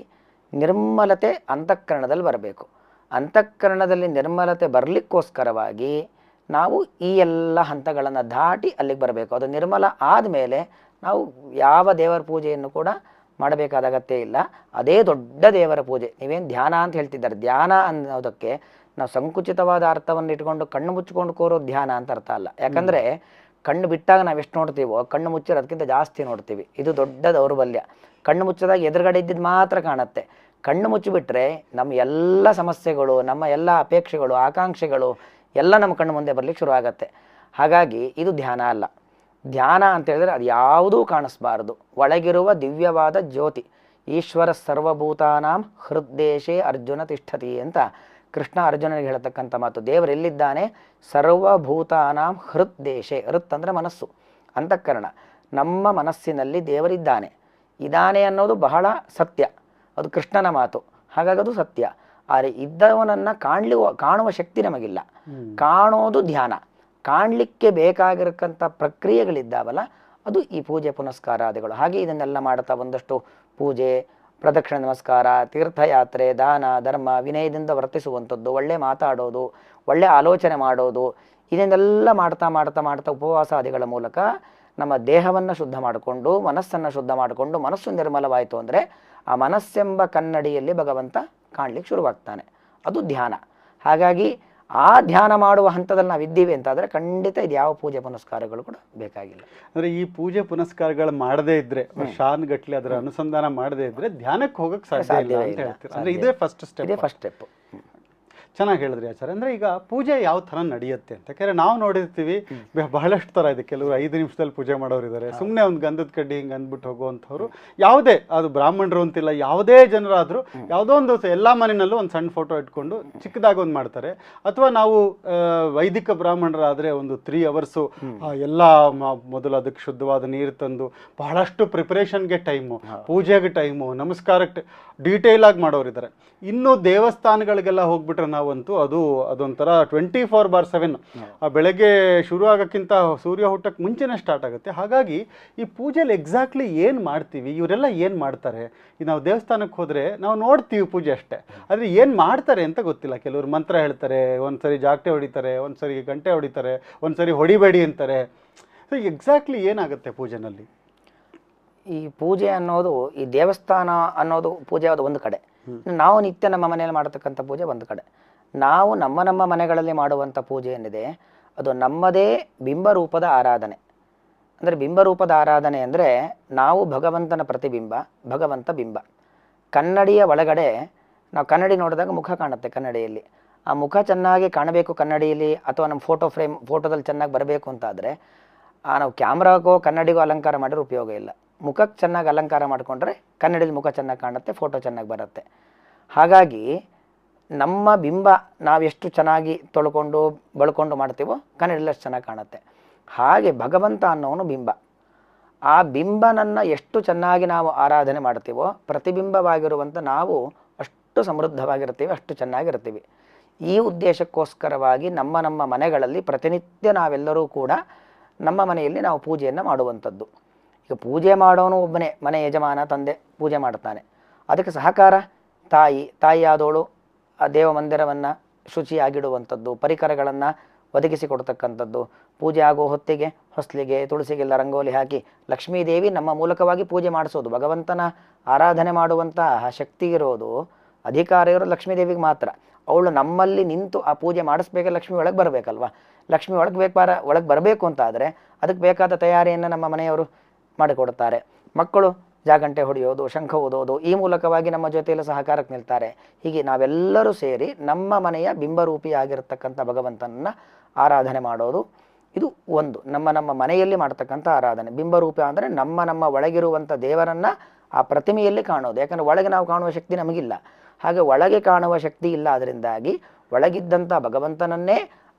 ನಿರ್ಮಲತೆ ಅಂತಃಕರಣದಲ್ಲಿ ಬರಬೇಕು. ಅಂತಃಕರಣದಲ್ಲಿ ನಿರ್ಮಲತೆ ಬರಲಿಕ್ಕೋಸ್ಕರವಾಗಿ ನಾವು ಈ ಎಲ್ಲ ಹಂತಗಳನ್ನು ದಾಟಿ ಅಲ್ಲಿಗೆ ಬರಬೇಕು. ಅದು ನಿರ್ಮಲ ಆದಮೇಲೆ ನಾವು ಯಾವ ದೇವರ ಪೂಜೆಯನ್ನು ಕೂಡ ಮಾಡಬೇಕಾದ ಅಗತ್ಯ ಇಲ್ಲ. ಅದೇ ದೊಡ್ಡ ದೇವರ ಪೂಜೆ. ನೀವೇನು ಧ್ಯಾನ ಅಂತ ಹೇಳ್ತಿದ್ದಾರೆ, ಧ್ಯಾನ ಅನ್ನೋದಕ್ಕೆ ನಾವು ಸಂಕುಚಿತವಾದ ಅರ್ಥವನ್ನು ಇಟ್ಕೊಂಡು ಕಣ್ಣು ಮುಚ್ಚಿಕೊಂಡು ಕೋರೋ ಧ್ಯಾನ ಅಂತ ಅರ್ಥ ಅಲ್ಲ. ಯಾಕಂದರೆ ಕಣ್ಣು ಬಿಟ್ಟಾಗ ನಾವು ಎಷ್ಟು ನೋಡ್ತೀವೋ ಕಣ್ಣು ಮುಚ್ಚಿರೋದಕ್ಕಿಂತ ಜಾಸ್ತಿ ನೋಡ್ತೀವಿ. ಇದು ದೊಡ್ಡ ದೌರ್ಬಲ್ಯ. ಕಣ್ಣು ಮುಚ್ಚಿದಾಗ ಎದುರುಗಡೆ ಇದ್ದಿದ್ದು ಮಾತ್ರ ಕಾಣುತ್ತೆ. ಕಣ್ಣು ಮುಚ್ಚಿಬಿಟ್ರೆ ನಮ್ಮ ಎಲ್ಲ ಸಮಸ್ಯೆಗಳು, ನಮ್ಮ ಎಲ್ಲ ಅಪೇಕ್ಷೆಗಳು, ಆಕಾಂಕ್ಷೆಗಳು ಎಲ್ಲ ನಮ್ಮ ಕಣ್ಣು ಮುಂದೆ ಬರಲಿಕ್ಕೆ ಶುರು ಆಗತ್ತೆ. ಹಾಗಾಗಿ ಇದು ಧ್ಯಾನ ಅಲ್ಲ. ಧ್ಯಾನ ಅಂತ ಹೇಳಿದ್ರೆ ಅದು ಯಾವುದೂ ಕಾಣಿಸ್ಬಾರ್ದು. ಒಳಗಿರುವ ದಿವ್ಯವಾದ ಜ್ಯೋತಿ. ಈಶ್ವರ ಸರ್ವಭೂತಾನಾಂ ಹೃದ್ದೇಶೇ ಅರ್ಜುನ ತಿಷ್ಠತಿ ಅಂತ ಕೃಷ್ಣ ಅರ್ಜುನನಿಗೆ ಹೇಳ್ತಕ್ಕಂಥ ಮಾತು. ದೇವರೆಲ್ಲಿದ್ದಾನೆ? ಸರ್ವಭೂತಾನಾಂ ಹೃದ್ದೇಶೇ. ಹೃತ್ ಅಂದರೆ ಮನಸ್ಸು, ಅಂತಃಕರಣ. ನಮ್ಮ ಮನಸ್ಸಿನಲ್ಲಿ ದೇವರಿದ್ದಾನೆ. ಇದ್ದಾನೆ ಅನ್ನೋದು ಬಹಳ ಸತ್ಯ, ಅದು ಕೃಷ್ಣನ ಮಾತು. ಹಾಗಾಗಿ ಅದು ಸತ್ಯ. ಆದರೆ ಇದ್ದವನನ್ನು ಕಾಣುವ ಶಕ್ತಿ ನಮಗಿಲ್ಲ. ಕಾಣೋದು ಧ್ಯಾನ. ಕಾಣಲಿಕ್ಕೆ ಬೇಕಾಗಿರಕ್ಕಂಥ ಪ್ರಕ್ರಿಯೆಗಳಿದ್ದಾವಲ್ಲ ಅದು ಈ ಪೂಜೆ ಪುನಸ್ಕಾರಾದಿಗಳು. ಹಾಗೆ ಇದನ್ನೆಲ್ಲ ಮಾಡ್ತಾ ಒಂದಷ್ಟು ಪೂಜೆ, ಪ್ರದಕ್ಷಿಣೆ ನಮಸ್ಕಾರ, ತೀರ್ಥಯಾತ್ರೆ, ದಾನ ಧರ್ಮ, ವಿನಯದಿಂದ ವರ್ತಿಸುವಂಥದ್ದು, ಒಳ್ಳೆ ಮಾತಾಡೋದು, ಒಳ್ಳೆ ಆಲೋಚನೆ ಮಾಡೋದು, ಇದನ್ನೆಲ್ಲ ಮಾಡ್ತಾ ಮಾಡ್ತಾ ಮಾಡ್ತಾ ಉಪವಾಸಾದಿಗಳ ಮೂಲಕ ನಮ್ಮ ದೇಹವನ್ನು ಶುದ್ಧ ಮಾಡಿಕೊಂಡು ಮನಸ್ಸನ್ನು ಶುದ್ಧ ಮಾಡಿಕೊಂಡು ಮನಸ್ಸು ನಿರ್ಮಲವಾಯಿತು ಅಂದರೆ ಆ ಮನಸ್ಸೆಂಬ ಕನ್ನಡಿಯಲ್ಲಿ ಭಗವಂತ ಕಾಣಲಿಕ್ಕೆ ಶುರುವಾಗ್ತಾನೆ. ಅದು ಧ್ಯಾನ. ಹಾಗಾಗಿ ಆ ಧ್ಯಾನ ಮಾಡುವ ಹಂತದಲ್ಲಿ ನಾವಿದ್ದೀವಿ ಅಂತಾದರೆ ಖಂಡಿತ ಇದು ಯಾವ ಪೂಜೆ ಪುನಸ್ಕಾರಗಳು ಕೂಡ ಬೇಕಾಗಿಲ್ಲ. ಅಂದರೆ ಈ ಪೂಜೆ ಪುನಸ್ಕಾರಗಳು ಮಾಡದೇ ಇದ್ರೆ, ವರ್ಷಾನುಗಟ್ಲೆ ಅದರ ಅನುಸಂಧಾನ ಮಾಡದೇ ಇದ್ರೆ ಧ್ಯಾನಕ್ಕೆ ಹೋಗಕ್ಕೆ ಸಾಧ್ಯ ಇಲ್ಲ ಅಂತ ಹೇಳ್ತೀರಾ. ಅಂದರೆ ಇದೇ ಫಸ್ಟ್ ಸ್ಟೆಪ್. ಚೆನ್ನಾಗಿ ಹೇಳಿದ್ರಿ ಆಚಾರ್ಯ. ಅಂದರೆ ಈಗ ಪೂಜೆ ಯಾವ ಥರ ನಡೆಯುತ್ತೆ ಅಂತ, ಯಾಕೆಂದರೆ ನಾವು ನೋಡಿರ್ತೀವಿ ಬಹಳಷ್ಟು ಥರ ಇದೆ. ಕೆಲವರು 5 ನಿಮಿಷದಲ್ಲಿ ಪೂಜೆ ಮಾಡೋರು ಇದ್ದಾರೆ, ಸುಮ್ಮನೆ ಒಂದು ಗಂಧದ ಕಡ್ಡಿ ಹಿಂಗೆ ಅಂದ್ಬಿಟ್ಟು ಹೋಗುವಂಥವ್ರು. ಯಾವುದೇ ಅದು ಬ್ರಾಹ್ಮಣರು ಅಂತಿಲ್ಲ, ಯಾವುದೇ ಜನರಾದರೂ ಯಾವುದೋ ಒಂದು ಎಲ್ಲ ಮನೆಯಲ್ಲೂ ಒಂದು ಸಣ್ಣ ಫೋಟೋ ಇಟ್ಕೊಂಡು ಚಿಕ್ಕದಾಗಿ ಒಂದು ಮಾಡ್ತಾರೆ. ಅಥವಾ ನಾವು ವೈದಿಕ ಬ್ರಾಹ್ಮಣರಾದರೆ ಒಂದು 3 ಅವರ್ಸು ಎಲ್ಲ ಮೊದಲು ಅದಕ್ಕೆ ಶುದ್ಧವಾದ ನೀರು ತಂದು ಬಹಳಷ್ಟು ಪ್ರಿಪರೇಷನ್ಗೆ ಟೈಮು, ಪೂಜೆಗೆ ಟೈಮು, ನಮಸ್ಕಾರಕ್ಕೆ ಡೀಟೇಲ್ ಆಗಿ ಮಾಡೋರಿದ್ದಾರೆ. ಇನ್ನು ದೇವಸ್ಥಾನಗಳಿಗೆಲ್ಲ ಹೋಗ್ಬಿಟ್ರೆ ನಾವಂತೂ ಅದೊಂಥರ 24/7 ಬೆಳಗ್ಗೆ ಶುರು ಆಗೋಕ್ಕಿಂತ ಸೂರ್ಯ ಹುಟ್ಟಕ್ಕೆ ಮುಂಚೆನೇ ಸ್ಟಾರ್ಟ್ ಆಗುತ್ತೆ. ಹಾಗಾಗಿ ಈ ಪೂಜೆಯಲ್ಲಿ ಎಕ್ಸಾಕ್ಟ್ಲಿ ಏನು ಮಾಡ್ತೀವಿ, ಇವರೆಲ್ಲ ಏನು ಮಾಡ್ತಾರೆ? ಈಗ ನಾವು ದೇವಸ್ಥಾನಕ್ಕೆ ಹೋದರೆ ನಾವು ನೋಡ್ತೀವಿ ಪೂಜೆ ಅಷ್ಟೇ, ಆದರೆ ಏನು ಮಾಡ್ತಾರೆ ಅಂತ ಗೊತ್ತಿಲ್ಲ. ಕೆಲವರು ಮಂತ್ರ ಹೇಳ್ತಾರೆ, ಒಂದ್ಸರಿ ಜಾಗಟೆ ಹೊಡಿತಾರೆ, ಒಂದ್ಸರಿ ಗಂಟೆ ಹೊಡಿತಾರೆ, ಒಂದ್ಸರಿ ಹೊಡಿಬೇಡಿ ಅಂತಾರೆ. ಸೊ ಎಕ್ಸಾಕ್ಟ್ಲಿ ಏನಾಗುತ್ತೆ ಪೂಜೆನಲ್ಲಿ? ಈ ಪೂಜೆ ಅನ್ನೋದು, ಈ ದೇವಸ್ಥಾನ ಅನ್ನೋದು ಪೂಜೆ ಅದು ಒಂದು ಕಡೆ, ನಾವು ನಿತ್ಯ ನಮ್ಮ ಮನೆಯಲ್ಲಿ ಮಾಡತಕ್ಕಂಥ ಪೂಜೆ ಒಂದು ಕಡೆ. ನಾವು ನಮ್ಮ ಮನೆಗಳಲ್ಲಿ ಮಾಡುವಂಥ ಪೂಜೆ ಏನಿದೆ ಅದು ನಮ್ಮದೇ ಬಿಂಬರೂಪದ ಆರಾಧನೆ. ಅಂದರೆ ಬಿಂಬರೂಪದ ಆರಾಧನೆ ಅಂದರೆ ನಾವು ಭಗವಂತನ ಪ್ರತಿಬಿಂಬ, ಭಗವಂತ ಬಿಂಬ. ಕನ್ನಡಿಯ ಒಳಗಡೆ ನಾವು ಕನ್ನಡಿ ನೋಡಿದಾಗ ಮುಖ ಕಾಣುತ್ತೆ. ಕನ್ನಡಿಯಲ್ಲಿ ಆ ಮುಖ ಚೆನ್ನಾಗಿ ಕಾಣಬೇಕು ಕನ್ನಡಿಯಲ್ಲಿ, ಅಥವಾ ನಮ್ಮ ಫೋಟೋದಲ್ಲಿ ಚೆನ್ನಾಗಿ ಬರಬೇಕು ಅಂತಾದರೆ ನಾವು ಕ್ಯಾಮ್ರಾಗೋ ಕನ್ನಡಿಗೋ ಅಲಂಕಾರ ಮಾಡಿದ್ರೆ ಉಪಯೋಗ ಇಲ್ಲ. ಮುಖಕ್ಕೆ ಚೆನ್ನಾಗಿ ಅಲಂಕಾರ ಮಾಡಿಕೊಂಡ್ರೆ ಕನ್ನಡಿಯಲ್ಲಿ ಮುಖ ಚೆನ್ನಾಗಿ ಕಾಣುತ್ತೆ, ಫೋಟೋ ಚೆನ್ನಾಗಿ ಬರುತ್ತೆ. ಹಾಗಾಗಿ ನಮ್ಮ ಬಿಂಬ ನಾವೆಷ್ಟು ಚೆನ್ನಾಗಿ ತೊಳ್ಕೊಂಡು ಬಳ್ಕೊಂಡು ಮಾಡ್ತೀವೋ ಕನ್ನಡಿಯಲ್ಲಿ ಅಷ್ಟು ಚೆನ್ನಾಗಿ ಕಾಣುತ್ತೆ. ಹಾಗೆ ಭಗವಂತ ಅನ್ನೋನು ಬಿಂಬ. ಆ ಬಿಂಬನನ್ನು ಎಷ್ಟು ಚೆನ್ನಾಗಿ ನಾವು ಆರಾಧನೆ ಮಾಡ್ತೀವೋ ಪ್ರತಿಬಿಂಬವಾಗಿರುವಂಥ ನಾವು ಅಷ್ಟು ಸಮೃದ್ಧವಾಗಿರ್ತೀವಿ, ಅಷ್ಟು ಚೆನ್ನಾಗಿರ್ತೀವಿ. ಈ ಉದ್ದೇಶಕ್ಕೋಸ್ಕರವಾಗಿ ನಮ್ಮ ಮನೆಗಳಲ್ಲಿ ಪ್ರತಿನಿತ್ಯ ನಾವೆಲ್ಲರೂ ಕೂಡ ನಮ್ಮ ಮನೆಯಲ್ಲಿ ನಾವು ಪೂಜೆಯನ್ನು ಮಾಡುವಂಥದ್ದು. ಈಗ ಪೂಜೆ ಮಾಡೋನು ಒಬ್ಬನೇ, ಮನೆ ಯಜಮಾನ ತಂದೆ ಪೂಜೆ ಮಾಡ್ತಾನೆ. ಅದಕ್ಕೆ ಸಹಕಾರ ತಾಯಿಯಾದವಳು ಆ ದೇವ ಮಂದಿರವನ್ನು ಶುಚಿಯಾಗಿಡುವಂಥದ್ದು, ಪರಿಕರಗಳನ್ನು ಒದಗಿಸಿಕೊಡ್ತಕ್ಕಂಥದ್ದು. ಪೂಜೆ ಆಗೋ ಹೊತ್ತಿಗೆ ಹೊಸ್ಲಿಗೆ ತುಳಸಿಗೆಲ್ಲ ರಂಗೋಲಿ ಹಾಕಿ ಲಕ್ಷ್ಮೀದೇವಿ ನಮ್ಮ ಮೂಲಕವಾಗಿ ಪೂಜೆ ಮಾಡಿಸೋದು. ಭಗವಂತನ ಆರಾಧನೆ ಮಾಡುವಂತಹ ಶಕ್ತಿ ಇರೋದು, ಅಧಿಕಾರ ಇರೋದು ಲಕ್ಷ್ಮೀದೇವಿಗೆ ಮಾತ್ರ. ಅವಳು ನಮ್ಮಲ್ಲಿ ನಿಂತು ಆ ಪೂಜೆ ಮಾಡಿಸ್ಬೇಕು. ಲಕ್ಷ್ಮಿ ಒಳಗೆ ಬರಬೇಕಲ್ವ. ಲಕ್ಷ್ಮಿ ಒಳಗೆ ಬರಬೇಕು ಅಂತ ಆದರೆ ಅದಕ್ಕೆ ಬೇಕಾದ ತಯಾರಿಯನ್ನು ನಮ್ಮ ಮನೆಯವರು ಮಾಡಿಕೊಡ್ತಾರೆ. ಮಕ್ಕಳು ಜಾಗಂಟೆ ಹೊಡೆಯೋದು, ಶಂಖ ಓದೋದು, ಈ ಮೂಲಕವಾಗಿ ನಮ್ಮ ಜೊತೆಯಲ್ಲಿ ಸಹಕಾರಕ್ಕೆ ನಿಲ್ತಾರೆ. ಹೀಗೆ ನಾವೆಲ್ಲರೂ ಸೇರಿ ನಮ್ಮ ಮನೆಯ ಬಿಂಬರೂಪಿಯಾಗಿರ್ತಕ್ಕಂಥ ಭಗವಂತನನ್ನು ಆರಾಧನೆ ಮಾಡೋದು ಇದು ಒಂದು ನಮ್ಮ ಮನೆಯಲ್ಲಿ ಮಾಡ್ತಕ್ಕಂಥ ಆರಾಧನೆ. ಬಿಂಬರೂಪ ಅಂದರೆ ನಮ್ಮ ಒಳಗಿರುವಂಥ ದೇವರನ್ನು ಆ ಪ್ರತಿಮೆಯಲ್ಲಿ ಕಾಣೋದು. ಯಾಕಂದರೆ ಒಳಗೆ ನಾವು ಕಾಣುವ ಶಕ್ತಿ ನಮಗಿಲ್ಲ. ಹಾಗೆ ಒಳಗೆ ಕಾಣುವ ಶಕ್ತಿ ಇಲ್ಲ, ಅದರಿಂದಾಗಿ ಒಳಗಿದ್ದಂಥ ಭಗವಂತನನ್ನೇ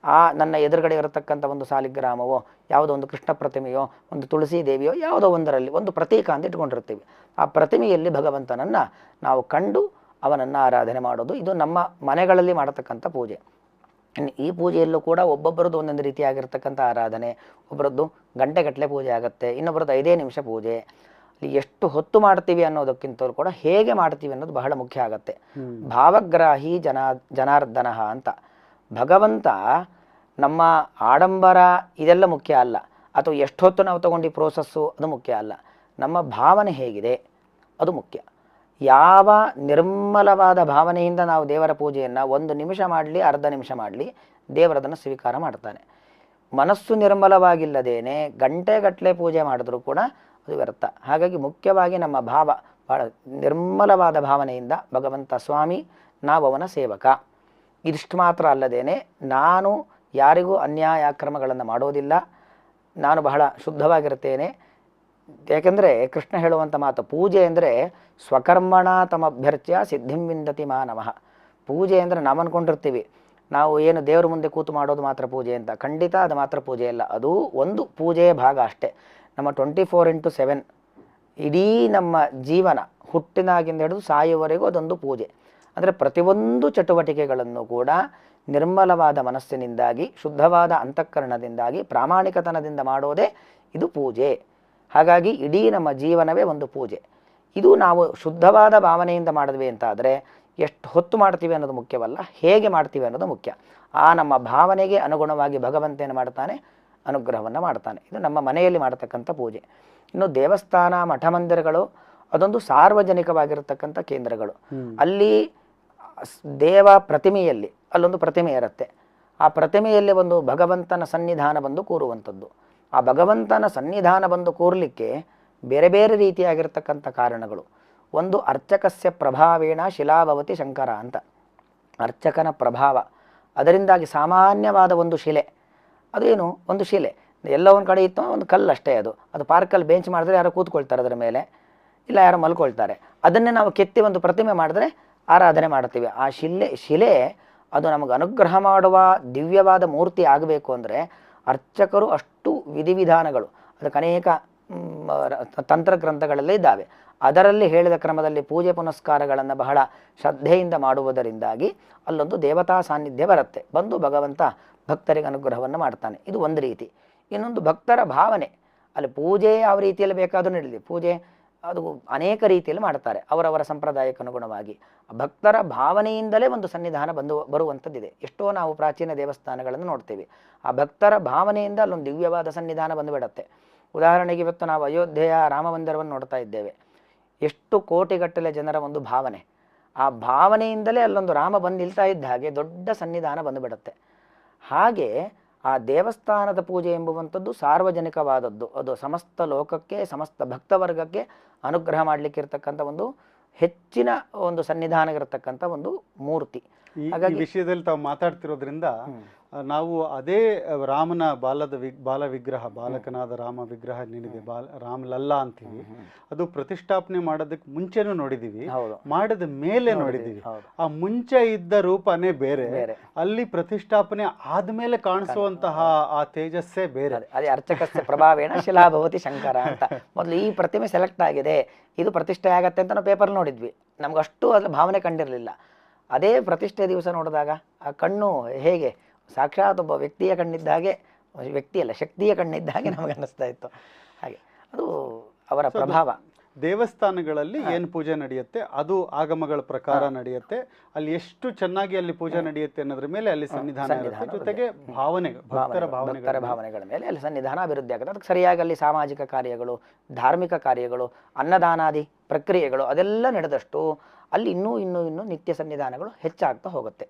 ನನ್ನ ಎದುರುಗಡೆ ಇರತಕ್ಕಂಥ ಒಂದು ಸಾಲಿಗ್ರಾಮವೋ, ಯಾವುದೋ ಒಂದು ಕೃಷ್ಣ ಪ್ರತಿಮೆಯೋ, ಒಂದು ತುಳಸಿ ದೇವಿಯೋ, ಯಾವುದೋ ಒಂದರಲ್ಲಿ ಒಂದು ಪ್ರತೀಕ ಅಂತ ಇಟ್ಕೊಂಡಿರ್ತೀವಿ. ಆ ಪ್ರತಿಮೆಯಲ್ಲಿ ಭಗವಂತನನ್ನು ನಾವು ಕಂಡು ಅವನನ್ನು ಆರಾಧನೆ ಮಾಡೋದು ಇದು ನಮ್ಮ ಮನೆಗಳಲ್ಲಿ ಮಾಡತಕ್ಕಂಥ ಪೂಜೆ. ಈ ಪೂಜೆಯಲ್ಲೂ ಕೂಡ ಒಬ್ಬೊಬ್ಬರದ್ದು ಒಂದೊಂದು ರೀತಿಯಾಗಿರ್ತಕ್ಕಂಥ ಆರಾಧನೆ. ಒಬ್ಬರದ್ದು ಗಂಟೆಗಟ್ಟಲೆ ಪೂಜೆ ಆಗುತ್ತೆ, ಇನ್ನೊಬ್ಬರದ್ದು 5 ನಿಮಿಷ ಪೂಜೆ. ಅಲ್ಲಿ ಎಷ್ಟು ಹೊತ್ತು ಮಾಡ್ತೀವಿ ಅನ್ನೋದಕ್ಕಿಂತಲೂ ಕೂಡ ಹೇಗೆ ಮಾಡ್ತೀವಿ ಅನ್ನೋದು ಬಹಳ ಮುಖ್ಯ ಆಗುತ್ತೆ. ಭಾವಗ್ರಾಹಿ ಜನಾರ್ದನ ಅಂತ ಭಗವಂತ ನಮ್ಮ ಆಡಂಬರ ಇದೆಲ್ಲ ಮುಖ್ಯ ಅಲ್ಲ, ಅಥವಾ ಎಷ್ಟೊತ್ತು ನಾವು ತಗೊಂಡು ಪ್ರೋಸೆಸ್ಸು ಅದು ಮುಖ್ಯ ಅಲ್ಲ. ನಮ್ಮ ಭಾವನೆ ಹೇಗಿದೆ ಅದು ಮುಖ್ಯ. ಯಾವ ನಿರ್ಮಲವಾದ ಭಾವನೆಯಿಂದ ನಾವು ದೇವರ ಪೂಜೆಯನ್ನು 1 ನಿಮಿಷ ಮಾಡಲಿ, ಅರ್ಧ ನಿಮಿಷ ಮಾಡಲಿ, ದೇವರದನ್ನು ಸ್ವೀಕಾರ ಮಾಡ್ತಾನೆ. ಮನಸ್ಸು ನಿರ್ಮಲವಾಗಿಲ್ಲದೇನೆ ಗಂಟೆಗಟ್ಟಲೆ ಪೂಜೆ ಮಾಡಿದ್ರೂ ಕೂಡ ಅದು ವ್ಯರ್ಥ. ಹಾಗಾಗಿ ಮುಖ್ಯವಾಗಿ ನಮ್ಮ ಭಾವ ಭಾಳ ನಿರ್ಮಲವಾದ ಭಾವನೆಯಿಂದ ಭಗವಂತ ಸ್ವಾಮಿ, ನಾವು ಅವನ ಸೇವಕ, ಇದಿಷ್ಟು ಮಾತ್ರ ಅಲ್ಲದೇನೆ ನಾನು ಯಾರಿಗೂ ಅನ್ಯಾಯ ಅಕ್ರಮಗಳನ್ನು ಮಾಡೋದಿಲ್ಲ, ನಾನು ಬಹಳ ಶುದ್ಧವಾಗಿರ್ತೇನೆ. ಯಾಕೆಂದರೆ ಕೃಷ್ಣ ಹೇಳುವಂಥ ಮಾತು, ಪೂಜೆ ಅಂದರೆ ಸ್ವಕರ್ಮಣ ತಮಭ್ಯರ್ಚ್ಯ ಸಿದ್ಧಿಂ ವಿಂದತಿ ಮಾನವಃ. ಪೂಜೆ ಅಂದರೆ ನಾವು ಅಂದ್ಕೊಂಡಿರ್ತೀವಿ ನಾವು ಏನು ದೇವರ ಮುಂದೆ ಕೂತು ಮಾಡೋದು ಮಾತ್ರ ಪೂಜೆ ಅಂತ. ಖಂಡಿತ ಅದು ಮಾತ್ರ ಪೂಜೆ ಇಲ್ಲ, ಅದು ಒಂದು ಪೂಜೆಯ ಭಾಗ ಅಷ್ಟೇ. ನಮ್ಮ 24x7 ಇಡೀ ನಮ್ಮ ಜೀವನ ಹುಟ್ಟಿನಾಗಿಂದ ಹಿಡಿದು ಸಾಯುವವರೆಗೂ ಅದೊಂದು ಪೂಜೆ. ಅಂದರೆ ಪ್ರತಿಯೊಂದು ಚಟುವಟಿಕೆಗಳನ್ನು ಕೂಡ ನಿರ್ಮಲವಾದ ಮನಸ್ಸಿನಿಂದಾಗಿ, ಶುದ್ಧವಾದ ಅಂತಃಕರಣದಿಂದಾಗಿ, ಪ್ರಾಮಾಣಿಕತನದಿಂದ ಮಾಡೋದೇ ಇದು ಪೂಜೆ. ಹಾಗಾಗಿ ಇಡೀ ನಮ್ಮ ಜೀವನವೇ ಒಂದು ಪೂಜೆ. ಇದು ನಾವು ಶುದ್ಧವಾದ ಭಾವನೆಯಿಂದ ಮಾಡಿದ್ವಿ ಅಂತ ಆದರೆ ಎಷ್ಟು ಹೊತ್ತು ಮಾಡ್ತೀವಿ ಅನ್ನೋದು ಮುಖ್ಯವಲ್ಲ, ಹೇಗೆ ಮಾಡ್ತೀವಿ ಅನ್ನೋದು ಮುಖ್ಯ. ಆ ನಮ್ಮ ಭಾವನೆಗೆ ಅನುಗುಣವಾಗಿ ಭಗವಂತ ಏನು ಮಾಡ್ತಾನೆ, ಅನುಗ್ರಹವನ್ನು ಮಾಡ್ತಾನೆ. ಇದು ನಮ್ಮ ಮನೆಯಲ್ಲಿ ಮಾಡತಕ್ಕಂಥ ಪೂಜೆ. ಇನ್ನು ದೇವಸ್ಥಾನ, ಮಠ ಮಂದಿರಗಳು ಅದೊಂದು ಸಾರ್ವಜನಿಕವಾಗಿರತಕ್ಕಂಥ ಕೇಂದ್ರಗಳು. ಅಲ್ಲಿ ದೇವ ಪ್ರತಿಮೆಯಲ್ಲಿ ಅಲ್ಲೊಂದು ಪ್ರತಿಮೆ ಇರುತ್ತೆ. ಆ ಪ್ರತಿಮೆಯಲ್ಲಿ ಒಂದು ಭಗವಂತನ ಸನ್ನಿಧಾನ ಬಂದು ಕೂರುವಂಥದ್ದು. ಆ ಭಗವಂತನ ಸನ್ನಿಧಾನ ಬಂದು ಕೂರಲಿಕ್ಕೆ ಬೇರೆ ಬೇರೆ ರೀತಿಯಾಗಿರ್ತಕ್ಕಂಥ ಕಾರಣಗಳು. ಒಂದು ಅರ್ಚಕಸ್ಯ ಪ್ರಭಾವೇಣ ಶಿಲಾಭವತಿ ಶಂಕರ ಅಂತ. ಅರ್ಚಕನ ಪ್ರಭಾವ, ಅದರಿಂದಾಗಿ ಸಾಮಾನ್ಯವಾದ ಒಂದು ಶಿಲೆ, ಅದೇನು ಒಂದು ಶಿಲೆ ಎಲ್ಲ ಒಂದು ಕಡೆ ಇತ್ತು, ಒಂದು ಕಲ್ಲು ಅಷ್ಟೇ. ಅದು ಪಾರ್ಕಲ್ಲಿ ಬೆಂಚ್ ಮಾಡಿದ್ರೆ ಯಾರೋ ಕೂತ್ಕೊಳ್ತಾರೆ ಅದರ ಮೇಲೆ, ಇಲ್ಲ ಯಾರೋ ಮಲ್ಕೊಳ್ತಾರೆ. ಅದನ್ನೇ ನಾವು ಕೆತ್ತಿ ಒಂದು ಪ್ರತಿಮೆ ಮಾಡಿದ್ರೆ ಆರಾಧನೆ ಮಾಡ್ತೀವಿ. ಆ ಶಿಲೆ ಅದು ನಮಗೆ ಅನುಗ್ರಹ ಮಾಡುವ ದಿವ್ಯವಾದ ಮೂರ್ತಿ ಆಗಬೇಕು ಅಂದರೆ ಅರ್ಚಕರು ಅಷ್ಟು ವಿಧಿವಿಧಾನಗಳು, ಅದಕ್ಕೆ ಅನೇಕ ತಂತ್ರಗ್ರಂಥಗಳಲ್ಲೇ ಇದ್ದಾವೆ. ಅದರಲ್ಲಿ ಹೇಳಿದ ಕ್ರಮದಲ್ಲಿ ಪೂಜೆ ಪುನಸ್ಕಾರಗಳನ್ನು ಬಹಳ ಶ್ರದ್ಧೆಯಿಂದ ಮಾಡುವುದರಿಂದಾಗಿ ಅಲ್ಲೊಂದು ದೇವತಾ ಸಾನ್ನಿಧ್ಯ ಬರುತ್ತೆ. ಬಂದು ಭಗವಂತ ಭಕ್ತರಿಗೆ ಅನುಗ್ರಹವನ್ನು ಮಾಡ್ತಾನೆ. ಇದು ಒಂದು ರೀತಿ. ಇನ್ನೊಂದು ಭಕ್ತರ ಭಾವನೆ. ಅಲ್ಲಿ ಪೂಜೆ ಯಾವ ರೀತಿಯಲ್ಲಿ ಬೇಕಾದರೂ ನಡೀಲಿ, ಪೂಜೆ ಅದು ಅನೇಕ ರೀತಿಯಲ್ಲಿ ಮಾಡ್ತಾರೆ ಅವರವರ ಸಂಪ್ರದಾಯಕ್ಕೆ ಅನುಗುಣವಾಗಿ. ಭಕ್ತರ ಭಾವನೆಯಿಂದಲೇ ಒಂದು ಸನ್ನಿಧಾನ ಬರುವಂಥದ್ದಿದೆ. ಎಷ್ಟೋ ನಾವು ಪ್ರಾಚೀನ ದೇವಸ್ಥಾನಗಳನ್ನು ನೋಡ್ತೀವಿ, ಆ ಭಕ್ತರ ಭಾವನೆಯಿಂದ ಅಲ್ಲೊಂದು ದಿವ್ಯವಾದ ಸನ್ನಿಧಾನ ಬಂದುಬಿಡತ್ತೆ. ಉದಾಹರಣೆಗೆ ಇವತ್ತು ನಾವು ಅಯೋಧ್ಯೆಯ ರಾಮ ಮಂದಿರವನ್ನು ನೋಡ್ತಾ ಇದ್ದೇವೆ. ಎಷ್ಟು ಕೋಟಿಗಟ್ಟಲೆ ಜನರ ಒಂದು ಭಾವನೆ, ಆ ಭಾವನೆಯಿಂದಲೇ ಅಲ್ಲೊಂದು ರಾಮ ಬಂದು ನಿಲ್ತಾ ಇದ್ದ ಹಾಗೆ ದೊಡ್ಡ ಸನ್ನಿಧಾನ ಬಂದುಬಿಡುತ್ತೆ. ಹಾಗೆ ಆ ದೇವಸ್ಥಾನದ ಪೂಜೆ ಎಂಬುವಂಥದ್ದು ಸಾರ್ವಜನಿಕವಾದದ್ದು. ಅದು ಸಮಸ್ತ ಲೋಕಕ್ಕೆ, ಸಮಸ್ತ ಭಕ್ತವರ್ಗಕ್ಕೆ ಅನುಗ್ರಹ ಮಾಡಲಿಕ್ಕೆ ಇರತಕ್ಕಂಥ ಒಂದು ಹೆಚ್ಚಿನ ಒಂದು ಸನ್ನಿಧಾನ ಇರತಕ್ಕಂಥ ಒಂದು ಮೂರ್ತಿ. ಈ ವಿಷಯದಲ್ಲಿ ತಾವು ಮಾತಾಡ್ತಿರೋದ್ರಿಂದ ನಾವು ಅದೇ ರಾಮನ ಬಾಲ ವಿಗ್ರಹ, ಬಾಲಕನಾದ ರಾಮ ವಿಗ್ರಹ ಏನಿದೆ, ರಾಮ್ ಲಲ್ಲಾ ಅಂತೀವಿ, ಅದು ಪ್ರತಿಷ್ಠಾಪನೆ ಮಾಡೋದಕ್ಕೆ ಮುಂಚೆನೂ ನೋಡಿದೀವಿ, ಮಾಡಿದ ಮೇಲೆ ನೋಡಿದೀವಿ. ಆ ಮುಂಚೆ ಇದ್ದ ರೂಪನೇ ಬೇರೆ, ಅಲ್ಲಿ ಪ್ರತಿಷ್ಠಾಪನೆ ಆದ್ಮೇಲೆ ಕಾಣಿಸುವಂತಹ ಆ ತೇಜಸ್ಸೇ ಬೇರೆ. ಅದೇ ಅರ್ಚಕಸ್ಯ ಪ್ರಭಾವೇಣ ಶಿಲಾಭವತಿ ಶಂಕರ ಅಂತ. ಮೊದಲು ಈ ಪ್ರತಿಮೆ ಸೆಲೆಕ್ಟ್ ಆಗಿದೆ, ಇದು ಪ್ರತಿಷ್ಠೆ ಆಗತ್ತೆ ಅಂತ ನಾವು ಪೇಪರ್ ನೋಡಿದ್ವಿ, ನಮ್ಗಷ್ಟು ಅದ್ರ ಭಾವನೆ ಕಂಡಿರಲಿಲ್ಲ. ಅದೇ ಪ್ರತಿಷ್ಠೆ ದಿವಸ ನೋಡಿದಾಗ ಆ ಕಣ್ಣು ಹೇಗೆ ಸಾಕ್ಷಾತ್ ಒಬ್ಬ ವ್ಯಕ್ತಿಯ ಕಣ್ಣಿದ್ದಾಗೆ, ವ್ಯಕ್ತಿಯಲ್ಲ ಶಕ್ತಿಯ ಕಣ್ಣಿದ್ದಾಗೆ ನಮಗೆ ಅನ್ನಿಸ್ತಾ ಇತ್ತು. ಹಾಗೆ ಅದು ಅವರ ಪ್ರಭಾವ. ದೇವಸ್ಥಾನಗಳಲ್ಲಿ ಏನು ಪೂಜೆ ನಡೆಯುತ್ತೆ ಅದು ಆಗಮಗಳ ಪ್ರಕಾರ ನಡೆಯುತ್ತೆ. ಅಲ್ಲಿ ಎಷ್ಟು ಚೆನ್ನಾಗಿ ಅಲ್ಲಿ ಪೂಜೆ ನಡೆಯುತ್ತೆ ಅನ್ನೋದ್ರ ಮೇಲೆ ಅಲ್ಲಿ ಸನ್ನಿಧಾನ ಇರುತ್ತೆ. ಜೊತೆಗೆ ಭಕ್ತರ ಭಾವನೆಗಳ ಮೇಲೆ ಅಲ್ಲಿ ಸನ್ನಿಧಾನ ಅಭಿವೃದ್ಧಿ ಆಗುತ್ತೆ. ಅದಕ್ಕೆ ಸರಿಯಾಗಿ ಅಲ್ಲಿ ಸಾಮಾಜಿಕ ಕಾರ್ಯಗಳು, ಧಾರ್ಮಿಕ ಕಾರ್ಯಗಳು, ಅನ್ನದಾನಾದಿ ಪ್ರಕ್ರಿಯೆಗಳು ಅದೆಲ್ಲ ನಡೆದಷ್ಟು ಅಲ್ಲಿ ಇನ್ನೂ ನಿತ್ಯ ಸನ್ನಿಧಾನಗಳು ಹೆಚ್ಚಾಗ್ತಾ ಹೋಗುತ್ತೆ.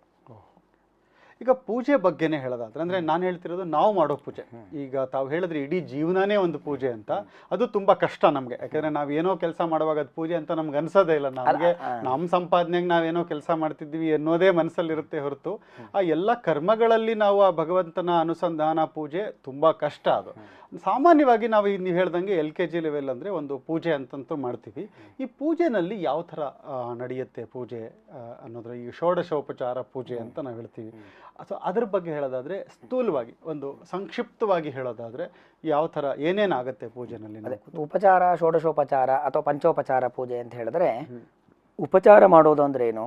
ಈಗ ಪೂಜೆ ಬಗ್ಗೆನೇ ಹೇಳೋದಾದ್ರೆ, ಅಂದ್ರೆ ನಾನು ಹೇಳ್ತಿರೋದು ನಾವು ಮಾಡೋ ಪೂಜೆ. ಈಗ ತಾವು ಹೇಳಿದ್ರೆ ಇಡೀ ಜೀವನನೇ ಒಂದು ಪೂಜೆ ಅಂತ, ಅದು ತುಂಬಾ ಕಷ್ಟ ನಮ್ಗೆ. ಯಾಕಂದ್ರೆ ನಾವ್ ಏನೋ ಕೆಲಸ ಮಾಡುವಾಗ ಅದು ಪೂಜೆ ಅಂತ ನಮ್ಗೆ ಅನ್ಸೋದೇ ಇಲ್ಲ. ನಮ್ಗೆ ನಮ್ಮ ಸಂಪಾದನೆಗೆ ನಾವೇನೋ ಕೆಲಸ ಮಾಡ್ತಿದ್ವಿ ಅನ್ನೋದೇ ಮನಸ್ಸಲ್ಲಿರುತ್ತೆ ಹೊರತು ಆ ಎಲ್ಲ ಕರ್ಮಗಳಲ್ಲಿ ನಾವು ಆ ಭಗವಂತನ ಅನುಸಂಧಾನ ಪೂಜೆ ತುಂಬಾ ಕಷ್ಟ. ಅದು ಸಾಮಾನ್ಯವಾಗಿ ನಾವು ನೀವು ಹೇಳ್ದಂಗೆ LKG ಲೆವೆಲ್ ಅಂದರೆ ಒಂದು ಪೂಜೆ ಅಂತಂತೂ ಮಾಡ್ತೀವಿ. ಈ ಪೂಜೆನಲ್ಲಿ ಯಾವ ಥರ ನಡೆಯುತ್ತೆ ಪೂಜೆ ಅನ್ನೋದ್ರ, ಈ ಷೋಡಶೋಪಚಾರ ಪೂಜೆ ಅಂತ ನಾವು ಹೇಳ್ತೀವಿ. ಅಥವಾ ಅದ್ರ ಬಗ್ಗೆ ಹೇಳೋದಾದರೆ ಸ್ಥೂಲವಾಗಿ ಒಂದು ಸಂಕ್ಷಿಪ್ತವಾಗಿ ಹೇಳೋದಾದರೆ ಯಾವ ಥರ ಏನೇನಾಗುತ್ತೆ ಪೂಜೆನಲ್ಲಿ? ಅದೇ ಉಪಚಾರ, ಷೋಡಶೋಪಚಾರ ಅಥವಾ ಪಂಚೋಪಚಾರ ಪೂಜೆ ಅಂತ ಹೇಳಿದ್ರೆ, ಉಪಚಾರ ಮಾಡೋದು ಅಂದ್ರೆ ಏನು?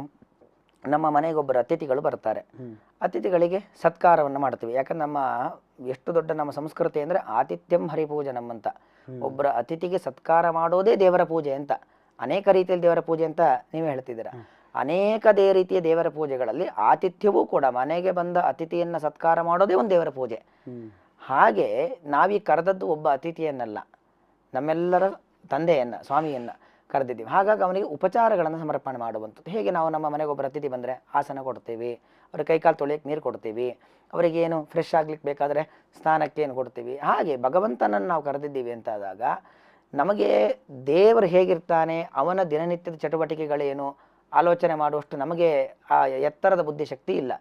ನಮ್ಮ ಮನೆಗೊಬ್ಬರು ಅತಿಥಿಗಳು ಬರ್ತಾರೆ, ಅತಿಥಿಗಳಿಗೆ ಸತ್ಕಾರವನ್ನು ಮಾಡ್ತೀವಿ. ಯಾಕಂದ್ರೆ ನಮ್ಮ ಎಷ್ಟು ದೊಡ್ಡ ನಮ್ಮ ಸಂಸ್ಕೃತಿ ಅಂದರೆ ಆತಿಥ್ಯಂ ಹರಿಪೂಜನಂ ಅಂತ. ಒಬ್ಬರ ಅತಿಥಿಗೆ ಸತ್ಕಾರ ಮಾಡೋದೇ ದೇವರ ಪೂಜೆ ಅಂತ. ಅನೇಕ ರೀತಿಯಲ್ಲಿ ದೇವರ ಪೂಜೆ ಅಂತ ನೀವೇ ಹೇಳ್ತಿದ್ದೀರಾ. ಅನೇಕ ರೀತಿಯ ದೇವರ ಪೂಜೆಗಳಲ್ಲಿ ಆತಿಥ್ಯವೂ ಕೂಡ, ಮನೆಗೆ ಬಂದ ಅತಿಥಿಯನ್ನ ಸತ್ಕಾರ ಮಾಡೋದೇ ಒಂದು ದೇವರ ಪೂಜೆ. ಹಾಗೆ ನಾವೀ ಕರೆದದ್ದು ಒಬ್ಬ ಅತಿಥಿಯನ್ನಲ್ಲ, ನಮ್ಮೆಲ್ಲರ ತಂದೆಯನ್ನ, ಸ್ವಾಮಿಯನ್ನ ಕರೆದಿದ್ದೀವಿ. ಹಾಗಾಗಿ ಅವನಿಗೆ ಉಪಚಾರಗಳನ್ನು ಸಮರ್ಪಣೆ ಮಾಡುವಂಥದ್ದು. ಹೇಗೆ ನಾವು ನಮ್ಮ ಮನೆಗೊಬ್ಬರು ಅತಿಥಿ ಬಂದರೆ ಆಸನ ಕೊಡ್ತೀವಿ, ಅವ್ರ ಕೈಕಾಲು ತೊಳೆಯಕ್ಕೆ ನೀರು ಕೊಡ್ತೀವಿ, ಅವರಿಗೇನು ಫ್ರೆಶ್ ಆಗ್ಲಿಕ್ಕೆ ಬೇಕಾದರೆ ಸ್ನಾನಕ್ಕೆ ಏನು ಕೊಡ್ತೀವಿ. ಹಾಗೆ ಭಗವಂತನನ್ನು ನಾವು ಕರೆದಿದ್ದೀವಿ ಅಂತಾದಾಗ ನಮಗೆ ದೇವರು ಹೇಗಿರ್ತಾನೆ, ಅವನ ದಿನನಿತ್ಯದ ಚಟುವಟಿಕೆಗಳೇನು ಆಲೋಚನೆ ಮಾಡುವಷ್ಟು ನಮಗೆ ಆ ಎತ್ತರದ ಬುದ್ಧಿಶಕ್ತಿ ಇಲ್ಲ.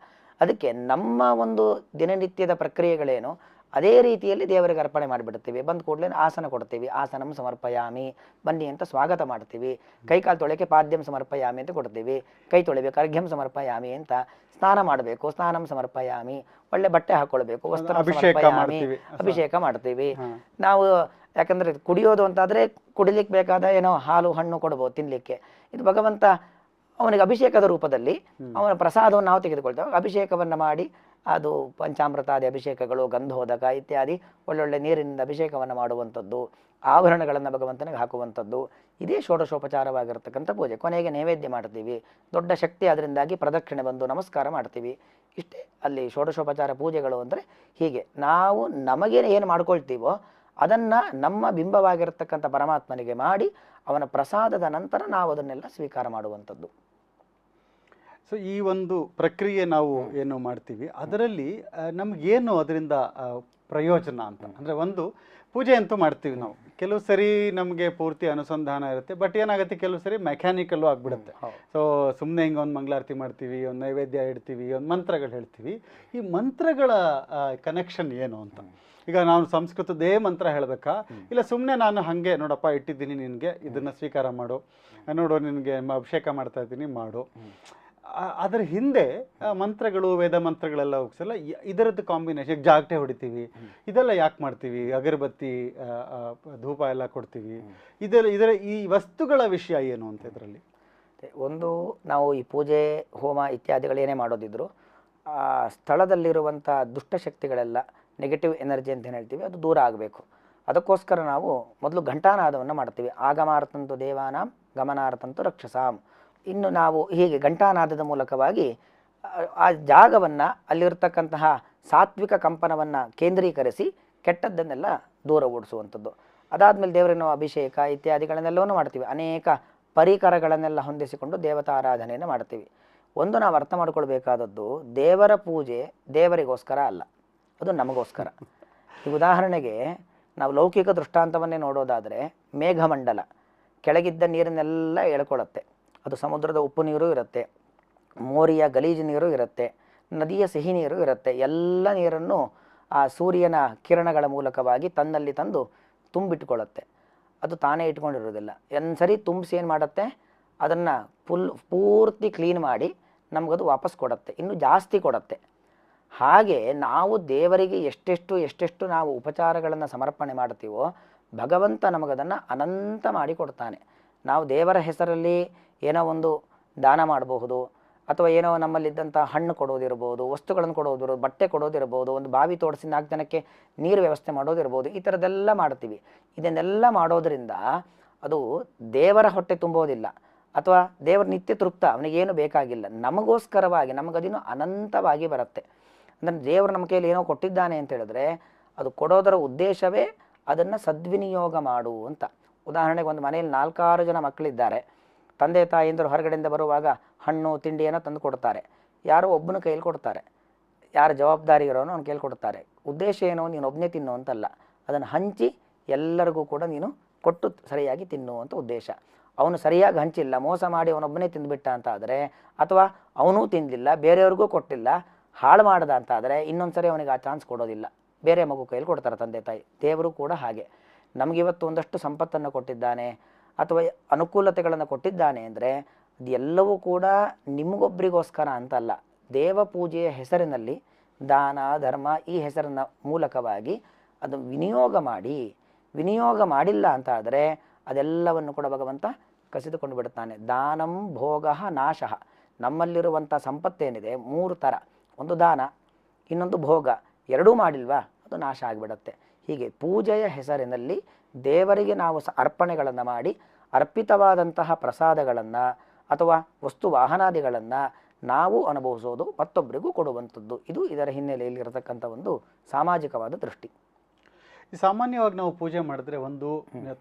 ಅದಕ್ಕೆ ನಮ್ಮ ಒಂದು ದಿನನಿತ್ಯದ ಪ್ರಕ್ರಿಯೆಗಳೇನು ಅದೇ ರೀತಿಯಲ್ಲಿ ದೇವರಿಗೆ ಅರ್ಪಣೆ ಮಾಡಿಬಿಡ್ತೀವಿ. ಬಂದ ಕೂಡಲೇ ಆಸನ ಕೊಡ್ತೀವಿ, ಆಸನಂ ಸಮರ್ಪಯಾಮಿ, ಬನ್ನಿ ಅಂತ ಸ್ವಾಗತ ಮಾಡ್ತೀವಿ. ಕೈಕಾಲು ತೊಳೆಕೆ ಪಾದ್ಯಂ ಸಮರ್ಪಯಾಮಿ ಅಂತ ಕೊಡ್ತೀವಿ, ಕೈ ತೊಳಿಬೇಕು ಅರ್ಘ್ಯಂ ಸಮರ್ಪಯಾಮಿ ಅಂತ. ಸ್ನಾನ ಮಾಡಬೇಕು, ಸ್ನಾನಂ ಸಮರ್ಪಯಾಮಿ, ಒಳ್ಳೆ ಬಟ್ಟೆ ಹಾಕೊಳ್ಬೇಕು, ವಸ್ತ್ರ ಸಮರ್ಪಯಾಮಿ, ಅಭಿಷೇಕ ಮಾಡ್ತೀವಿ ನಾವು. ಯಾಕಂದ್ರೆ ಕುಡಿಯೋದು ಅಂತಾದ್ರೆ ಕುಡಿಲಿಕ್ಕೆ ಬೇಕಾದ ಏನೋ ಹಾಲು ಹಣ್ಣು ಕೊಡ್ಬೋದು ತಿನ್ಲಿಕ್ಕೆ. ಇದು ಭಗವಂತ ಅವನಿಗೆ ಅಭಿಷೇಕದ ರೂಪದಲ್ಲಿ ಅವನ ಪ್ರಸಾದವನ್ನು ನಾವು ತೆಗೆದುಕೊಳ್ತೇವೆ. ಅಭಿಷೇಕವನ್ನು ಮಾಡಿ ಅದು ಪಂಚಾಮೃತಾದಿ ಅಭಿಷೇಕಗಳು, ಗಂಧೋದಕ ಇತ್ಯಾದಿ ಒಳ್ಳೊಳ್ಳೆ ನೀರಿನಿಂದ ಅಭಿಷೇಕವನ್ನು ಮಾಡುವಂಥದ್ದು, ಆಭರಣಗಳನ್ನು ಭಗವಂತನಿಗೆ ಹಾಕುವಂಥದ್ದು, ಇದೇ ಷೋಡಶೋಪಚಾರವಾಗಿರ್ತಕ್ಕಂಥ ಪೂಜೆ. ಕೊನೆಗೆ ನೈವೇದ್ಯ ಮಾಡ್ತೀವಿ, ದೊಡ್ಡ ಶಕ್ತಿ ಅದರಿಂದಾಗಿ ಪ್ರದಕ್ಷಿಣೆ ಬಂದು ನಮಸ್ಕಾರ ಮಾಡ್ತೀವಿ. ಇಷ್ಟೇ ಅಲ್ಲಿ ಷೋಡಶೋಪಚಾರ ಪೂಜೆಗಳು ಅಂದರೆ ಹೀಗೆ ನಾವು ನಮಗೆ ಏನು ಮಾಡ್ಕೊಳ್ತೀವೋ ಅದನ್ನು ನಮ್ಮ ಬಿಂಬವಾಗಿರ್ತಕ್ಕಂಥ ಪರಮಾತ್ಮನಿಗೆ ಮಾಡಿ ಅವನ ಪ್ರಸಾದದ ನಂತರ ನಾವು ಅದನ್ನೆಲ್ಲ ಸ್ವೀಕಾರ ಮಾಡುವಂಥದ್ದು. ಸೊ ಈ ಒಂದು ಪ್ರಕ್ರಿಯೆ ನಾವು ಏನು ಮಾಡ್ತೀವಿ ಅದರಲ್ಲಿ ನಮಗೇನು ಅದರಿಂದ ಪ್ರಯೋಜನ ಅಂತ ಅಂದರೆ, ಒಂದು ಪೂಜೆ ಅಂತೂ ಮಾಡ್ತೀವಿ ನಾವು, ಕೆಲವು ಸರಿ ನಮಗೆ ಪೂರ್ತಿ ಅನುಸಂಧಾನ ಇರುತ್ತೆ, ಬಟ್ ಏನಾಗುತ್ತೆ ಕೆಲವು ಸರಿ ಮೆಕ್ಯಾನಿಕಲ್ಲು ಆಗಿಬಿಡುತ್ತೆ. ಸೊ ಸುಮ್ಮನೆ ಹಿಂಗೆ ಒಂದು ಮಂಗಳಾರತಿ ಮಾಡ್ತೀವಿ, ಒಂದು ನೈವೇದ್ಯ ಇಡ್ತೀವಿ, ಒಂದು ಮಂತ್ರಗಳು ಹೇಳ್ತೀವಿ. ಈ ಮಂತ್ರಗಳ ಕನೆಕ್ಷನ್ ಏನು ಅಂತ, ಈಗ ನಾನು ಸಂಸ್ಕೃತದೇ ಮಂತ್ರ ಹೇಳಬೇಕಾ, ಇಲ್ಲ ಸುಮ್ಮನೆ ನಾನು ಹಾಗೆ ನೋಡಪ್ಪ ಇಟ್ಟಿದ್ದೀನಿ ನಿನಗೆ ಇದನ್ನು ಸ್ವೀಕಾರ ಮಾಡು, ನೋಡು ನಿನಗೆ ಅಭಿಷೇಕ ಮಾಡ್ತಾ ಇದ್ದೀನಿ ಮಾಡು, ಅದರ ಹಿಂದೆ ಮಂತ್ರಗಳು ವೇದ ಮಂತ್ರಗಳೆಲ್ಲ ಹೋಗ್ಸಲ್ಲ, ಇದರದ್ದು ಕಾಂಬಿನೇಷನ್ ಜಾಗಟೆ ಹೊಡಿತೀವಿ, ಇದೆಲ್ಲ ಯಾಕೆ ಮಾಡ್ತೀವಿ, ಅಗರಬತ್ತಿ ಧೂಪ ಎಲ್ಲ ಕೊಡ್ತೀವಿ, ಇದರ ಈ ವಸ್ತುಗಳ ವಿಷಯ ಏನು ಅಂತ ಇದರಲ್ಲಿ? ಒಂದು ನಾವು ಈ ಪೂಜೆ ಹೋಮ ಇತ್ಯಾದಿಗಳೇನೇ ಮಾಡೋದಿದ್ರು ಆ ಸ್ಥಳದಲ್ಲಿರುವಂಥ ದುಷ್ಟಶಕ್ತಿಗಳೆಲ್ಲ ನೆಗೆಟಿವ್ ಎನರ್ಜಿ ಅಂತ ಏನು ಹೇಳ್ತೀವಿ ಅದು ದೂರ ಆಗಬೇಕು. ಅದಕ್ಕೋಸ್ಕರ ನಾವು ಮೊದಲು ಘಂಟಾನಾದವನ್ನು ಮಾಡ್ತೀವಿ. ಆಗಮಾರ್ತಂತು ದೇವಾನಾಂ ಗಮನಾರ್ಥಂತು ರಕ್ಷಸಾಂ. ಇನ್ನು ನಾವು ಹೀಗೆ ಘಂಟಾನಾದದ ಮೂಲಕವಾಗಿ ಆ ಜಾಗವನ್ನು, ಅಲ್ಲಿರ್ತಕ್ಕಂತಹ ಸಾತ್ವಿಕ ಕಂಪನವನ್ನು ಕೇಂದ್ರೀಕರಿಸಿ ಕೆಟ್ಟದ್ದನ್ನೆಲ್ಲ ದೂರ ಓಡಿಸುವಂಥದ್ದು. ಅದಾದಮೇಲೆ ದೇವರಿಗೆ ನಾವು ಅಭಿಷೇಕ ಇತ್ಯಾದಿಗಳನ್ನೆಲ್ಲವೂ ಮಾಡ್ತೀವಿ. ಅನೇಕ ಪರಿಕರಗಳನ್ನೆಲ್ಲ ಹೊಂದಿಸಿಕೊಂಡು ದೇವತಾ ಆರಾಧನೆಯನ್ನು ಮಾಡ್ತೀವಿ. ಒಂದು ನಾವು ಅರ್ಥ ಮಾಡ್ಕೊಳ್ಬೇಕಾದದ್ದು, ದೇವರ ಪೂಜೆ ದೇವರಿಗೋಸ್ಕರ ಅಲ್ಲ, ಅದು ನಮಗೋಸ್ಕರ. ಈ ಉದಾಹರಣೆಗೆ ನಾವು ಲೌಕಿಕ ದೃಷ್ಟಾಂತವನ್ನೇ ನೋಡೋದಾದರೆ, ಮೇಘಮಂಡಲ ಕೆಳಗಿದ್ದ ನೀರನ್ನೆಲ್ಲ ಎಳ್ಕೊಳ್ಳುತ್ತೆ. ಅದು ಸಮುದ್ರದ ಉಪ್ಪು ನೀರು ಇರುತ್ತೆ, ಮೋರಿಯ ಗಲೀಜು ನೀರು ಇರುತ್ತೆ, ನದಿಯ ಸಿಹಿ ನೀರು ಇರುತ್ತೆ. ಎಲ್ಲ ನೀರನ್ನು ಆ ಸೂರ್ಯನ ಕಿರಣಗಳ ಮೂಲಕವಾಗಿ ತನ್ನಲ್ಲಿ ತಂದು ತುಂಬಿಟ್ಕೊಳ್ಳುತ್ತೆ. ಅದು ತಾನೇ ಇಟ್ಕೊಂಡಿರೋದಿಲ್ಲ. ಒಂದ್ಸರಿ ತುಂಬಿಸಿ ಏನು ಮಾಡುತ್ತೆ, ಅದನ್ನು ಪೂರ್ತಿ ಕ್ಲೀನ್ ಮಾಡಿ ನಮಗದು ವಾಪಸ್ ಕೊಡುತ್ತೆ, ಇನ್ನೂ ಜಾಸ್ತಿ ಕೊಡುತ್ತೆ. ಹಾಗೆ ನಾವು ದೇವರಿಗೆ ಎಷ್ಟೆಷ್ಟು ನಾವು ಉಪಚಾರಗಳನ್ನು ಸಮರ್ಪಣೆ ಮಾಡ್ತೀವೋ ಭಗವಂತ ನಮಗದನ್ನು ಅನಂತ ಮಾಡಿ ಕೊಡ್ತಾನೆ. ನಾವು ದೇವರ ಹೆಸರಲ್ಲಿ ಏನೋ ಒಂದು ದಾನ ಮಾಡಬಹುದು, ಅಥವಾ ಏನೋ ನಮ್ಮಲ್ಲಿದ್ದಂಥ ಹಣ್ಣು ಕೊಡೋದಿರ್ಬೋದು, ವಸ್ತುಗಳನ್ನು ಕೊಡೋದಿರ್ಬೋದು, ಬಟ್ಟೆ ಕೊಡೋದಿರ್ಬೋದು, ಒಂದು ಬಾವಿ ತೋಡಿಸಿ 4 ಜನಕ್ಕೆ ನೀರು ವ್ಯವಸ್ಥೆ ಮಾಡೋದಿರ್ಬೋದು, ಈ ಥರದ್ದೆಲ್ಲ ಮಾಡ್ತೀವಿ. ಇದನ್ನೆಲ್ಲ ಮಾಡೋದರಿಂದ ಅದು ದೇವರ ಹೊಟ್ಟೆ ತುಂಬೋದಿಲ್ಲ, ಅಥವಾ ದೇವರ ನಿತ್ಯ ತೃಪ್ತ, ಅವನಿಗೇನು ಬೇಕಾಗಿಲ್ಲ. ನಮಗೋಸ್ಕರವಾಗಿ ನಮಗದಿನ್ನು ಅನಂತವಾಗಿ ಬರುತ್ತೆ. ಅಂದರೆ ದೇವರು ನಮ್ಮ ಕೈಯಲ್ಲಿ ಏನೋ ಕೊಟ್ಟಿದ್ದಾನೆ ಅಂತ ಹೇಳಿದ್ರೆ ಅದು ಕೊಡೋದರ ಉದ್ದೇಶವೇ ಅದನ್ನು ಸದ್ವಿನಿಯೋಗ ಮಾಡು ಅಂತ. ಉದಾಹರಣೆಗೆ ಒಂದು ಮನೆಯಲ್ಲಿ 4-6 ಜನ ಮಕ್ಕಳಿದ್ದಾರೆ. ತಂದೆ ತಾಯಿಯಂದರು ಹೊರಗಡೆಯಿಂದ ಬರುವಾಗ ಹಣ್ಣು ತಿಂಡಿಯನ್ನು ತಂದು ಕೊಡ್ತಾರೆ. ಯಾರೋ ಒಬ್ಬನ ಕೈಯಲ್ಲಿ ಕೊಡ್ತಾರೆ, ಯಾರು ಜವಾಬ್ದಾರಿ ಇರೋನು ಅವ್ನ ಕೈಯಲ್ಲಿ ಕೊಡ್ತಾರೆ. ಉದ್ದೇಶ ಏನೋ ನೀನು ಒಬ್ಬನೇ ತಿನ್ನು ಅಂತಲ್ಲ, ಅದನ್ನು ಹಂಚಿ ಎಲ್ಲರಿಗೂ ಕೂಡ ನೀನು ಕೊಟ್ಟು ಸರಿಯಾಗಿ ತಿನ್ನು ಅಂತ ಉದ್ದೇಶ. ಅವನು ಸರಿಯಾಗಿ ಹಂಚಿಲ್ಲ, ಮೋಸ ಮಾಡಿ ಅವನೊಬ್ಬನೇ ತಿಂದುಬಿಟ್ಟ ಅಂತ ಆದರೆ, ಅಥವಾ ಅವನೂ ತಿನ್ನಲಿಲ್ಲ ಬೇರೆಯವ್ರಿಗೂ ಕೊಟ್ಟಿಲ್ಲ, ಹಾಳು ಮಾಡ್ದ ಅಂತ ಆದರೆ ಇನ್ನೊಂದು ಸರಿ ಅವನಿಗೆ ಆ ಚಾನ್ಸ್ ಕೊಡೋದಿಲ್ಲ, ಬೇರೆ ಮಗು ಕೈಯಲ್ಲಿ ಕೊಡ್ತಾರೆ ತಂದೆ ತಾಯಿ. ದೇವರು ಕೂಡ ಹಾಗೆ ನಮಗಿವತ್ತು ಒಂದಷ್ಟು ಸಂಪತ್ತನ್ನು ಕೊಟ್ಟಿದ್ದಾನೆ ಅಥವಾ ಅನುಕೂಲತೆಗಳನ್ನು ಕೊಟ್ಟಿದ್ದಾನೆ ಅಂದರೆ ಅದೆಲ್ಲವೂ ಕೂಡ ನಿಮಗೊಬ್ಬರಿಗೋಸ್ಕರ ಅಂತಲ್ಲ. ದೇವ ಪೂಜೆಯ ಹೆಸರಿನಲ್ಲಿ ದಾನ ಧರ್ಮ ಈ ಹೆಸರಿನ ಮೂಲಕವಾಗಿ ಅದು ವಿನಿಯೋಗ ಮಾಡಿಲ್ಲ ಅಂತ ಆದರೆ ಅದೆಲ್ಲವನ್ನು ಕೂಡ ಭಗವಂತ ಕಸಿದುಕೊಂಡು ಬಿಡುತ್ತಾನೆ. ದಾನಂ ಭೋಗ ನಾಶಃ. ನಮ್ಮಲ್ಲಿರುವಂಥ ಸಂಪತ್ತೇನಿದೆ 3 ಥರ, ಒಂದು ದಾನ, ಇನ್ನೊಂದು ಭೋಗ, ಎರಡೂ ಮಾಡಿಲ್ವಾ ಅದು ನಾಶ ಆಗಿಬಿಡತ್ತೆ. ಹೀಗೆ ಪೂಜೆಯ ಹೆಸರಿನಲ್ಲಿ ದೇವರಿಗೆ ನಾವು ಅರ್ಪಣೆಗಳನ್ನು ಮಾಡಿ ಅರ್ಪಿತವಾದಂತಹ ಪ್ರಸಾದಗಳನ್ನು ಅಥವಾ ವಸ್ತು ವಾಹನಾದಿಗಳನ್ನು ನಾವು ಅನುಭವಿಸೋದು, ಮತ್ತೊಬ್ಬರಿಗೂ ಕೊಡುವಂಥದ್ದು. ಇದು ಇದರ ಹಿನ್ನೆಲೆಯಲ್ಲಿ ಇರತಕ್ಕಂಥ ಒಂದು ಸಾಮಾಜಿಕವಾದ ದೃಷ್ಟಿ. ಈ ಸಾಮಾನ್ಯವಾಗಿ ನಾವು ಪೂಜೆ ಮಾಡಿದ್ರೆ ಒಂದು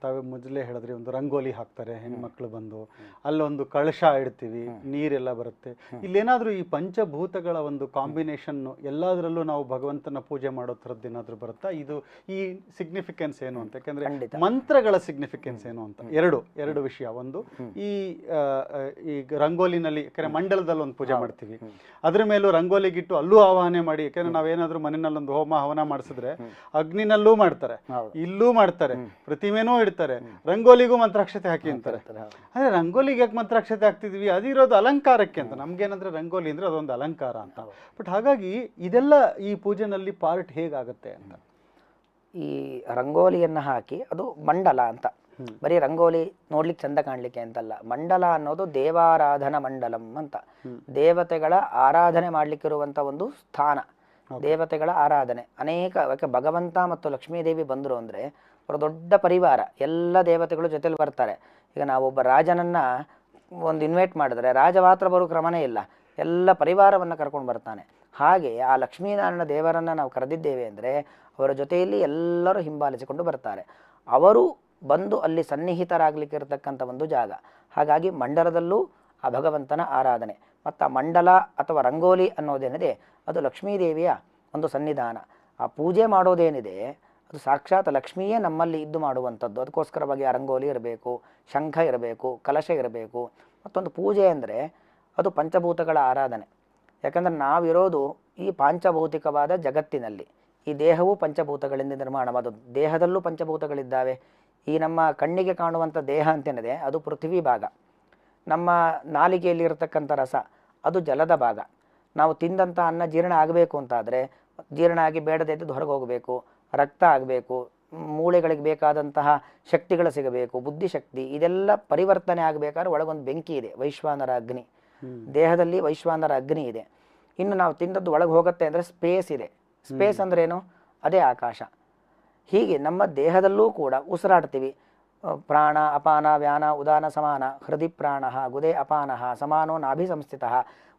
ತಾವೇ ಮೊದಲೇ ಹೇಳಿದ್ರೆ ಒಂದು ರಂಗೋಲಿ ಹಾಕ್ತಾರೆ ಹೆಣ್ಮಕ್ಳು ಬಂದು, ಅಲ್ಲೊಂದು ಕಳಶ ಇಡ್ತೀವಿ, ನೀರೆಲ್ಲ ಬರುತ್ತೆ. ಇಲ್ಲೇನಾದರೂ ಈ ಪಂಚಭೂತಗಳ ಒಂದು ಕಾಂಬಿನೇಷನ್ ಎಲ್ಲದರಲ್ಲೂ ನಾವು ಭಗವಂತನ ಪೂಜೆ ಮಾಡೋ ಥರದ್ದು ಏನಾದರೂ ಬರುತ್ತಾ? ಇದು ಈ ಸಿಗ್ನಿಫಿಕೆನ್ಸ್ ಏನು ಅಂತ, ಯಾಕಂದ್ರೆ ಮಂತ್ರಗಳ ಸಿಗ್ನಿಫಿಕೆನ್ಸ್ ಏನು ಅಂತ ಎರಡು ವಿಷಯ. ಒಂದು ಈ ರಂಗೋಲಿನಲ್ಲಿ, ಯಾಕಂದ್ರೆ ಮಂಡಲದಲ್ಲಿ ಒಂದು ಪೂಜೆ ಮಾಡ್ತೀವಿ, ಅದ್ರ ಮೇಲೂ ರಂಗೋಲಿಗಿಟ್ಟು ಅಲ್ಲೂ ಆವಾಹನೆ ಮಾಡಿ, ಯಾಕಂದ್ರೆ ನಾವೇನಾದ್ರೂ ಮನೆಯಲ್ಲಿ ಒಂದು ಹೋಮ ಹವನ ಮಾಡಿಸಿದ್ರೆ ಅಗ್ನಿನಲ್ಲೂ ಮಾಡ್ತಾರೆ, ಇಲ್ಲೂ ಮಾಡ್ತಾರೆ, ಪ್ರತಿಮೆನೂ ಇಡ್ತಾರೆ, ರಂಗೋಲಿಗೂ ಮಂತ್ರಾಕ್ಷತೆ ಹಾಕಿ ಅಂತಾರೆ. ಅಂದ್ರೆ ರಂಗೋಲಿಗೆ ಯಾಕೆ ಮಂತ್ರಾಕ್ಷತೆ ಹಾಕ್ತಿದ್ವಿ? ಅದಿರೋದು ಅಲಂಕಾರಕ್ಕೆ ಅಂತ. ನಮ್ಗೇನಂದ್ರೆ ರಂಗೋಲಿ ಅಂದ್ರೆ ಅದೊಂದು ಅಲಂಕಾರ ಅಂತ. ಬಟ್ ಹಾಗಾಗಿ ಇದೆಲ್ಲ ಈ ಪೂಜೆನಲ್ಲಿ ಪಾರ್ಟ್ ಹೇಗಾಗುತ್ತೆ ಅಂತ. ಈ ರಂಗೋಲಿಯನ್ನು ಹಾಕಿ ಅದು ಮಂಡಲ ಅಂತ, ಬರೀ ರಂಗೋಲಿ ನೋಡ್ಲಿಕ್ಕೆ ಚಂದ ಕಾಣ್ಲಿಕ್ಕೆ ಅಂತಲ್ಲ. ಮಂಡಲ ಅನ್ನೋದು ದೇವಾರಾಧನಾ ಮಂಡಲಂ ಅಂತ, ದೇವತೆಗಳ ಆರಾಧನೆ ಮಾಡ್ಲಿಕ್ಕಿರುವಂತ ಒಂದು ಸ್ಥಾನ. ದೇವತೆಗಳ ಆರಾಧನೆ ಅನೇಕ, ಯಾಕೆ ಭಗವಂತ ಮತ್ತು ಲಕ್ಷ್ಮೀದೇವಿ ಬಂದರು ಅಂದರೆ ಅವರ ದೊಡ್ಡ ಪರಿವಾರ, ಎಲ್ಲ ದೇವತೆಗಳು ಜೊತೆಲಿ ಬರ್ತಾರೆ. ಈಗ ನಾವೊಬ್ಬ ರಾಜನನ್ನ ಒಂದು ಇನ್ವೈಟ್ ಮಾಡಿದ್ರೆ ರಾಜ ಮಾತ್ರ ಬರೋ ಕ್ರಮನೇ ಇಲ್ಲ, ಎಲ್ಲ ಪರಿವಾರವನ್ನು ಕರ್ಕೊಂಡು ಬರ್ತಾನೆ. ಹಾಗೆ ಆ ಲಕ್ಷ್ಮೀನಾರಾಯಣ ದೇವರನ್ನು ನಾವು ಕರೆದಿದ್ದೇವೆ ಅಂದರೆ ಅವರ ಜೊತೆಯಲ್ಲಿ ಎಲ್ಲರೂ ಹಿಂಬಾಲಿಸಿಕೊಂಡು ಬರ್ತಾರೆ. ಅವರು ಬಂದು ಅಲ್ಲಿ ಸನ್ನಿಹಿತರಾಗಲಿಕ್ಕೆ ಇರತಕ್ಕಂಥ ಒಂದು ಜಾಗ. ಹಾಗಾಗಿ ಮಂಡಲದಲ್ಲೂ ಆ ಭಗವಂತನ ಆರಾಧನೆ. ಮತ್ತು ಆ ಮಂಡಲ ಅಥವಾ ರಂಗೋಲಿ ಅನ್ನೋದೇನಿದೆ ಅದು ಲಕ್ಷ್ಮೀದೇವಿಯ ಒಂದು ಸನ್ನಿಧಾನ. ಆ ಪೂಜೆ ಮಾಡೋದೇನಿದೆ ಅದು ಸಾಕ್ಷಾತ್ ಲಕ್ಷ್ಮಿಯೇ ನಮ್ಮಲ್ಲಿ ಇದ್ದು ಮಾಡುವಂಥದ್ದು. ಅದಕ್ಕೋಸ್ಕರವಾಗಿ ಆ ರಂಗೋಲಿ ಇರಬೇಕು, ಶಂಖ ಇರಬೇಕು, ಕಲಶ ಇರಬೇಕು. ಮತ್ತೊಂದು ಪೂಜೆ ಅಂದರೆ ಅದು ಪಂಚಭೂತಗಳ ಆರಾಧನೆ. ಯಾಕಂದರೆ ನಾವಿರೋದು ಈ ಪಾಂಚಭೌತಿಕವಾದ ಜಗತ್ತಿನಲ್ಲಿ. ಈ ದೇಹವು ಪಂಚಭೂತಗಳಿಂದ ನಿರ್ಮಾಣವಾದದ್ದು. ದೇಹದಲ್ಲೂ ಪಂಚಭೂತಗಳಿದ್ದಾವೆ. ಈ ನಮ್ಮ ಕಣ್ಣಿಗೆ ಕಾಣುವಂಥ ದೇಹ ಅಂತೇನಿದೆ ಅದು ಪೃಥ್ವಿ ಭಾಗ. ನಮ್ಮ ನಾಲಿಗೆಯಲ್ಲಿ ಇರತಕ್ಕಂಥ ರಸ ಅದು ಜಲದ ಭಾಗ. ನಾವು ತಿಂದಂಥ ಅನ್ನ ಜೀರ್ಣ ಆಗಬೇಕು ಅಂತಾದರೆ ಜೀರ್ಣ ಆಗಿ ಬೇಡದಿದ್ದು ಹೊರಗೆ ಹೋಗಬೇಕು, ರಕ್ತ ಆಗಬೇಕು, ಮೂಳೆಗಳಿಗೆ ಬೇಕಾದಂತಹ ಶಕ್ತಿಗಳು ಸಿಗಬೇಕು, ಬುದ್ಧಿಶಕ್ತಿ, ಇದೆಲ್ಲ ಪರಿವರ್ತನೆ ಆಗಬೇಕಾದ್ರೆ ಒಳಗೊಂದು ಬೆಂಕಿ ಇದೆ, ವೈಶ್ವಾನರ ಅಗ್ನಿ. ದೇಹದಲ್ಲಿ ವೈಶ್ವಾನರ ಅಗ್ನಿ ಇದೆ. ಇನ್ನು ನಾವು ತಿಂದದ್ದು ಒಳಗೆ ಹೋಗುತ್ತೆ ಅಂದರೆ ಸ್ಪೇಸ್ ಇದೆ. ಸ್ಪೇಸ್ ಅಂದ್ರೇನು? ಅದೇ ಆಕಾಶ. ಹೀಗೆ ನಮ್ಮ ದೇಹದಲ್ಲೂ ಕೂಡ ಉಸಿರಾಡ್ತೀವಿ. ಪ್ರಾಣ ಅಪಾನ ವ್ಯಾನ ಉದಾನ ಸಮಾನ ಹೃದಯ ಪ್ರಾಣ ಗುದೇ ಅಪಾನ ಸಮಾನೋ ನಾಭಿ ಸಂಸ್ಥಿತ.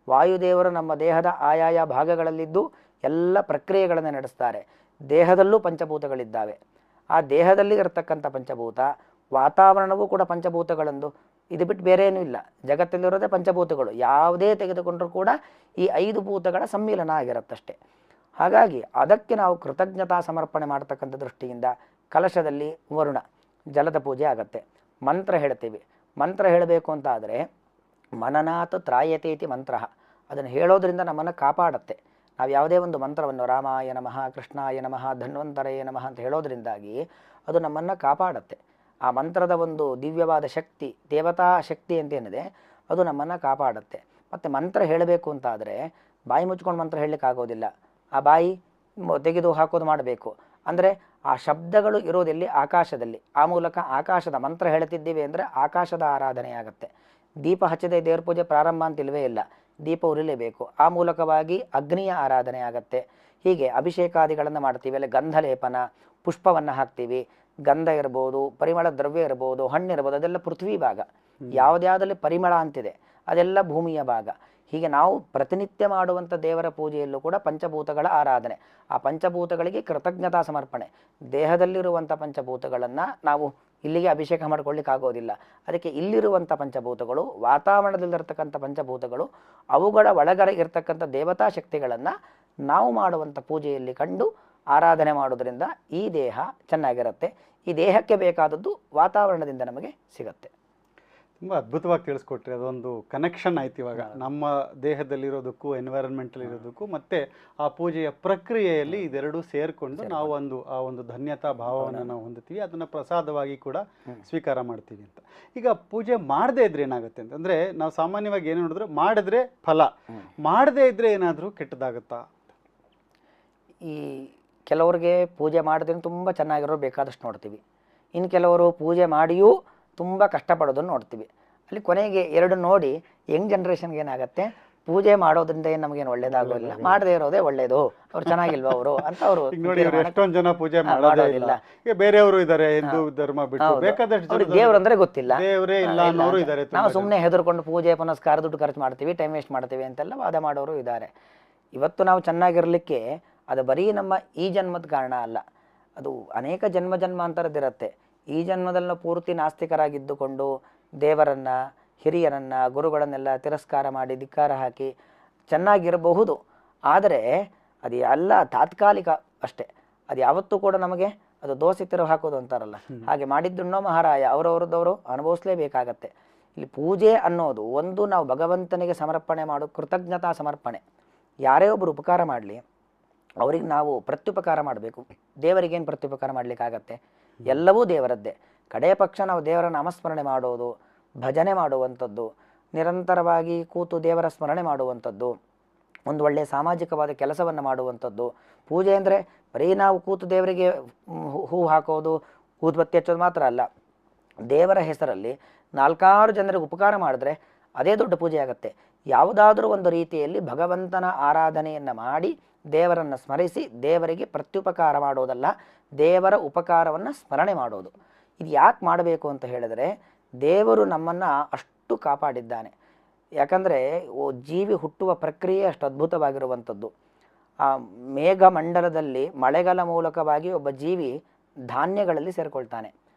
ವಾಯುದೇವರು ನಮ್ಮ ದೇಹದ ಆಯಾಯ ಭಾಗಗಳಲ್ಲಿದ್ದು ಎಲ್ಲ ಪ್ರಕ್ರಿಯೆಗಳನ್ನು ನಡೆಸ್ತಾರೆ. ದೇಹದಲ್ಲೂ ಪಂಚಭೂತಗಳಿದ್ದಾವೆ. ಆ ದೇಹದಲ್ಲಿ ಇರತಕ್ಕಂಥ ಪಂಚಭೂತ, ವಾತಾವರಣವೂ ಕೂಡ ಪಂಚಭೂತಗಳಂದು. ಇದು ಬಿಟ್ಟು ಬೇರೆ ಏನೂ ಇಲ್ಲ. ಜಗತ್ತಲ್ಲಿರೋದೇ ಪಂಚಭೂತಗಳು. ಯಾವುದೇ ತೆಗೆದುಕೊಂಡರೂ ಕೂಡ ಈ 5 ಭೂತಗಳ ಸಮ್ಮಿಲನ ಆಗಿರುತ್ತಷ್ಟೆ. ಹಾಗಾಗಿ ಅದಕ್ಕೆ ನಾವು ಕೃತಜ್ಞತಾ ಸಮರ್ಪಣೆ ಮಾಡ್ತಕ್ಕಂಥ ದೃಷ್ಟಿಯಿಂದ ಕಲಶದಲ್ಲಿ ವರುಣ, ಜಲದ ಪೂಜೆ ಆಗತ್ತೆ. ಮಂತ್ರ ಹೇಳ್ತೀವಿ. ಮಂತ್ರ ಹೇಳಬೇಕು ಅಂತ ಆದರೆ ಮನನಾಥ ತ್ರಾಯತೆ ಇತಿ ಮಂತ್ರ. ಅದನ್ನು ಹೇಳೋದ್ರಿಂದ ನಮ್ಮನ್ನು ಕಾಪಾಡುತ್ತೆ. ನಾವು ಯಾವುದೇ ಒಂದು ಮಂತ್ರವನ್ನು ರಾಮಾಯ ನಮಃ, ಕೃಷ್ಣಾಯ ನಮಃ, ಧನ್ವಂತರಯ ನಮಃ ಅಂತ ಹೇಳೋದ್ರಿಂದಾಗಿ ಅದು ನಮ್ಮನ್ನು ಕಾಪಾಡುತ್ತೆ. ಆ ಮಂತ್ರದ ಒಂದು ದಿವ್ಯವಾದ ಶಕ್ತಿ, ದೇವತಾ ಶಕ್ತಿ ಅಂತೇನಿದೆ ಅದು ನಮ್ಮನ್ನು ಕಾಪಾಡುತ್ತೆ. ಮತ್ತು ಮಂತ್ರ ಹೇಳಬೇಕು ಅಂತ ಆದರೆ ಬಾಯಿ ಮುಚ್ಕೊಂಡು ಮಂತ್ರ ಹೇಳಲಿಕ್ಕಾಗೋದಿಲ್ಲ. ಆ ಬಾಯಿ ತೆಗೆದು ಹಾಕೋದು ಮಾಡಬೇಕು. ಅಂದರೆ ಆ ಶಬ್ದಗಳು ಇರೋದೆಲ್ಲಿ? ಆಕಾಶದಲ್ಲಿ. ಆ ಮೂಲಕ ಆಕಾಶದ ಮಂತ್ರ ಹೇಳ್ತಿದ್ದೀವಿ ಅಂದರೆ ಆಕಾಶದ ಆರಾಧನೆ ಆಗುತ್ತೆ. ದೀಪ ಹಚ್ಚದೆ ದೇವ್ರ ಪೂಜೆ ಪ್ರಾರಂಭ ಅಂತ ಇಲ್ಲವೇ ಇಲ್ಲ. ದೀಪ ಉರಿಲೇಬೇಕು. ಆ ಮೂಲಕವಾಗಿ ಅಗ್ನಿಯ ಆರಾಧನೆ ಆಗತ್ತೆ. ಹೀಗೆ ಅಭಿಷೇಕಾದಿಗಳನ್ನು ಮಾಡ್ತೀವಿ. ಅಲ್ಲಿ ಗಂಧ ಲೇಪನ, ಪುಷ್ಪವನ್ನು ಹಾಕ್ತೀವಿ. ಗಂಧ ಇರ್ಬೋದು, ಪರಿಮಳ ದ್ರವ್ಯ ಇರ್ಬೋದು, ಹಣ್ಣು ಇರ್ಬೋದು, ಅದೆಲ್ಲ ಪೃಥ್ವಿ ಭಾಗ. ಯಾವುದ್ಯಾವುದಲ್ಲಿ ಪರಿಮಳ ಅಂತಿದೆ ಅದೆಲ್ಲ ಭೂಮಿಯ ಭಾಗ. ಹೀಗೆ ನಾವು ಪ್ರತಿನಿತ್ಯ ಮಾಡುವಂಥ ದೇವರ ಪೂಜೆಯಲ್ಲೂ ಕೂಡ ಪಂಚಭೂತಗಳ ಆರಾಧನೆ. ಆ ಪಂಚಭೂತಗಳಿಗೆ ಕೃತಜ್ಞತಾ ಸಮರ್ಪಣೆ. ದೇಹದಲ್ಲಿರುವಂಥ ಪಂಚಭೂತಗಳನ್ನು ನಾವು ಇಲ್ಲಿಗೆ ಅಭಿಷೇಕ ಮಾಡ್ಕೊಳ್ಳಿಕ್ಕಾಗೋದಿಲ್ಲ. ಅದಕ್ಕೆ ಇಲ್ಲಿರುವಂಥ ಪಂಚಭೂತಗಳು, ವಾತಾವರಣದಲ್ಲಿರ್ತಕ್ಕಂಥ ಪಂಚಭೂತಗಳು, ಅವುಗಳ ಒಳಗಡೆ ಇರ್ತಕ್ಕಂಥ ದೇವತಾ ಶಕ್ತಿಗಳನ್ನು ನಾವು ಮಾಡುವಂಥ ಪೂಜೆಯಲ್ಲಿ ಕಂಡು ಆರಾಧನೆ ಮಾಡೋದ್ರಿಂದ ಈ ದೇಹ ಚೆನ್ನಾಗಿರುತ್ತೆ. ಈ ದೇಹಕ್ಕೆ ಬೇಕಾದದ್ದು ವಾತಾವರಣದಿಂದ ನಮಗೆ ಸಿಗುತ್ತೆ. ತುಂಬ ಅದ್ಭುತವಾಗಿ ತಿಳಿಸ್ಕೊಟ್ರಿ. ಅದೊಂದು ಕನೆಕ್ಷನ್ ಆಯ್ತು ಇವಾಗ ನಮ್ಮ ದೇಹದಲ್ಲಿರೋದಕ್ಕೂ ಎನ್ವೈರನ್ಮೆಂಟಲ್ಲಿರೋದಕ್ಕೂ ಮತ್ತು ಆ ಪೂಜೆಯ ಪ್ರಕ್ರಿಯೆಯಲ್ಲಿ ಇದೆರಡೂ ಸೇರಿಕೊಂಡು ನಾವು ಆ ಒಂದು ಧನ್ಯತಾ ಭಾವವನ್ನು ನಾವು ಹೊಂದುತ್ತೀವಿ. ಅದನ್ನು ಪ್ರಸಾದವಾಗಿ ಕೂಡ ಸ್ವೀಕಾರ ಮಾಡ್ತೀವಿ ಅಂತ. ಈಗ ಪೂಜೆ ಮಾಡದೇ ಇದ್ರೆ ಏನಾಗುತ್ತೆ ಅಂತಂದರೆ, ನಾವು ಸಾಮಾನ್ಯವಾಗಿ ಏನು ನೋಡಿದ್ರೆ ಮಾಡಿದ್ರೆ ಫಲ, ಮಾಡದೇ ಇದ್ರೆ ಏನಾದರೂ ಕೆಟ್ಟದಾಗುತ್ತಾ? ಈ ಕೆಲವ್ರಿಗೆ ಪೂಜೆ ಮಾಡಿದ್ರೆ ತುಂಬ ಚೆನ್ನಾಗಿರೋರು ಬೇಕಾದಷ್ಟು ನೋಡ್ತೀವಿ. ಇನ್ನು ಕೆಲವರು ಪೂಜೆ ಮಾಡಿಯೂ ತುಂಬ ಕಷ್ಟಪಡೋದನ್ನು ನೋಡ್ತೀವಿ. ಅಲ್ಲಿ ಕೊನೆಗೆ ಎರಡು ನೋಡಿ ಯಂಗ್ ಜನ್ರೇಷನ್ಗೆ ಏನಾಗುತ್ತೆ, ಪೂಜೆ ಮಾಡೋದ್ರಿಂದ ಏನು ನಮಗೇನು ಒಳ್ಳೇದಾಗೋಲ್ಲ, ಮಾಡದೇ ಇರೋದೇ ಒಳ್ಳೇದು, ಅವ್ರು ಚೆನ್ನಾಗಿಲ್ವಾ ಅವರು ಅಂತ ಅವರು ನೋಡಿ. ಎಷ್ಟೊಂದು ಜನ ಪೂಜೆ ಮಾಡೋದಿಲ್ಲ. ಬೇರೆಯವರು ಇದ್ದಾರೆ, ಹಿಂದೂ ಧರ್ಮ ಬಿಟ್ಟು ಬೇಕಾದಷ್ಟು ದೇವ್ರಂದ್ರೆ ಗೊತ್ತಿಲ್ಲ, ದೇವರೇ ಇಲ್ಲ ಅನ್ನೋರು ಇದ್ದಾರೆ. ನಾವು ಸುಮ್ಮನೆ ಹೆದರ್ಕೊಂಡು ಪೂಜೆ ಪುನಸ್ಕಾರ ದುಡ್ಡು ಖರ್ಚು ಮಾಡ್ತೀವಿ, ಟೈಮ್ ವೇಸ್ಟ್ ಮಾಡ್ತೀವಿ ಅಂತೆಲ್ಲ ವಾದ ಮಾಡೋರು ಇದ್ದಾರೆ. ಇವತ್ತು ನಾವು ಚೆನ್ನಾಗಿರ್ಲಿಕ್ಕೆ ಅದು ಬರೀ ನಮ್ಮ ಈ ಜನ್ಮದ ಕಾರಣ ಅಲ್ಲ, ಅದು ಅನೇಕ ಜನ್ಮಾಂತರದಿರುತ್ತೆ. ಈ ಜನ್ಮದಲ್ಲಿ ಪೂರ್ತಿ ನಾಸ್ತಿಕರಾಗಿದ್ದುಕೊಂಡು ದೇವರನ್ನು, ಹಿರಿಯರನ್ನು, ಗುರುಗಳನ್ನೆಲ್ಲ ತಿರಸ್ಕಾರ ಮಾಡಿ ಧಿಕ್ಕಾರ ಹಾಕಿ ಚೆನ್ನಾಗಿರಬಹುದು. ಆದರೆ ಅದು ಎಲ್ಲ ತಾತ್ಕಾಲಿಕ ಅಷ್ಟೇ. ಅದು ಯಾವತ್ತೂ ಕೂಡ ನಮಗೆ ಅದು ದೋಸೆ ತಿರು ಹಾಕೋದು ಅಂತಾರಲ್ಲ, ಹಾಗೆ ಮಾಡಿದ್ದುಣ್ಣೋ ಮಹಾರಾಯ, ಅವರವ್ರದ್ದವರು ಅನುಭವಿಸ್ಲೇಬೇಕಾಗತ್ತೆ. ಇಲ್ಲಿ ಪೂಜೆ ಅನ್ನೋದು ಒಂದು ನಾವು ಭಗವಂತನಿಗೆ ಸಮರ್ಪಣೆ ಮಾಡೋ ಕೃತಜ್ಞತಾ ಸಮರ್ಪಣೆ. ಯಾರೇ ಒಬ್ಬರು ಉಪಕಾರ ಮಾಡಲಿ ಅವ್ರಿಗೆ ನಾವು ಪ್ರತ್ಯುಪಕಾರ ಮಾಡಬೇಕು. ದೇವರಿಗೇನು ಪ್ರತ್ಯುಪಕಾರ ಮಾಡಲಿಕ್ಕಾಗತ್ತೆ? ಎಲ್ಲವೂ ದೇವರದ್ದೇ. ಕಡೆಯ ಪಕ್ಷ ನಾವು ದೇವರ ನಾಮಸ್ಮರಣೆ ಮಾಡೋದು, ಭಜನೆ ಮಾಡುವಂಥದ್ದು, ನಿರಂತರವಾಗಿ ಕೂತು ದೇವರ ಸ್ಮರಣೆ ಮಾಡುವಂಥದ್ದು, ಒಂದು ಒಳ್ಳೆಯ ಸಾಮಾಜಿಕವಾದ ಕೆಲಸವನ್ನು ಮಾಡುವಂಥದ್ದು. ಪೂಜೆ ಅಂದರೆ ಬರೀ ನಾವು ಕೂತು ದೇವರಿಗೆ ಹೂ ಹಾಕೋದು, ಊದುಬತ್ತಿ ಹಚ್ಚೋದು ಮಾತ್ರ ಅಲ್ಲ. ದೇವರ ಹೆಸರಲ್ಲಿ 4 ಜನರಿಗೆ ಉಪಕಾರ ಮಾಡಿದ್ರೆ ಅದೇ ದೊಡ್ಡ ಪೂಜೆ ಆಗುತ್ತೆ. ಯಾವುದಾದ್ರೂ ಒಂದು ರೀತಿಯಲ್ಲಿ ಭಗವಂತನ ಆರಾಧನೆಯನ್ನು ಮಾಡಿ ದೇವರನ್ನು ಸ್ಮರಿಸಿ ದೇವರಿಗೆ ಪ್ರತ್ಯುಪಕಾರ ಮಾಡೋದಲ್ಲ, ದೇವರ ಉಪಕಾರವನ್ನು ಸ್ಮರಣೆ ಮಾಡೋದು. ಇದು ಯಾಕೆ ಮಾಡಬೇಕು ಅಂತ ಹೇಳಿದರೆ, ದೇವರು ನಮ್ಮನ್ನು ಅಷ್ಟು ಕಾಪಾಡಿದ್ದಾನೆ. ಯಾಕಂದರೆ ಜೀವಿ ಹುಟ್ಟುವ ಪ್ರಕ್ರಿಯೆ ಅಷ್ಟು ಅದ್ಭುತವಾಗಿರುವಂಥದ್ದು. ಆ ಮೇಘಮಂಡಲದಲ್ಲಿ ಮಳೆಗಾಲ ಮೂಲಕವಾಗಿ ಒಬ್ಬ ಜೀವಿ ಧಾನ್ಯಗಳಲ್ಲಿ ಸೇರಿಕೊಳ್ತಾನೆ.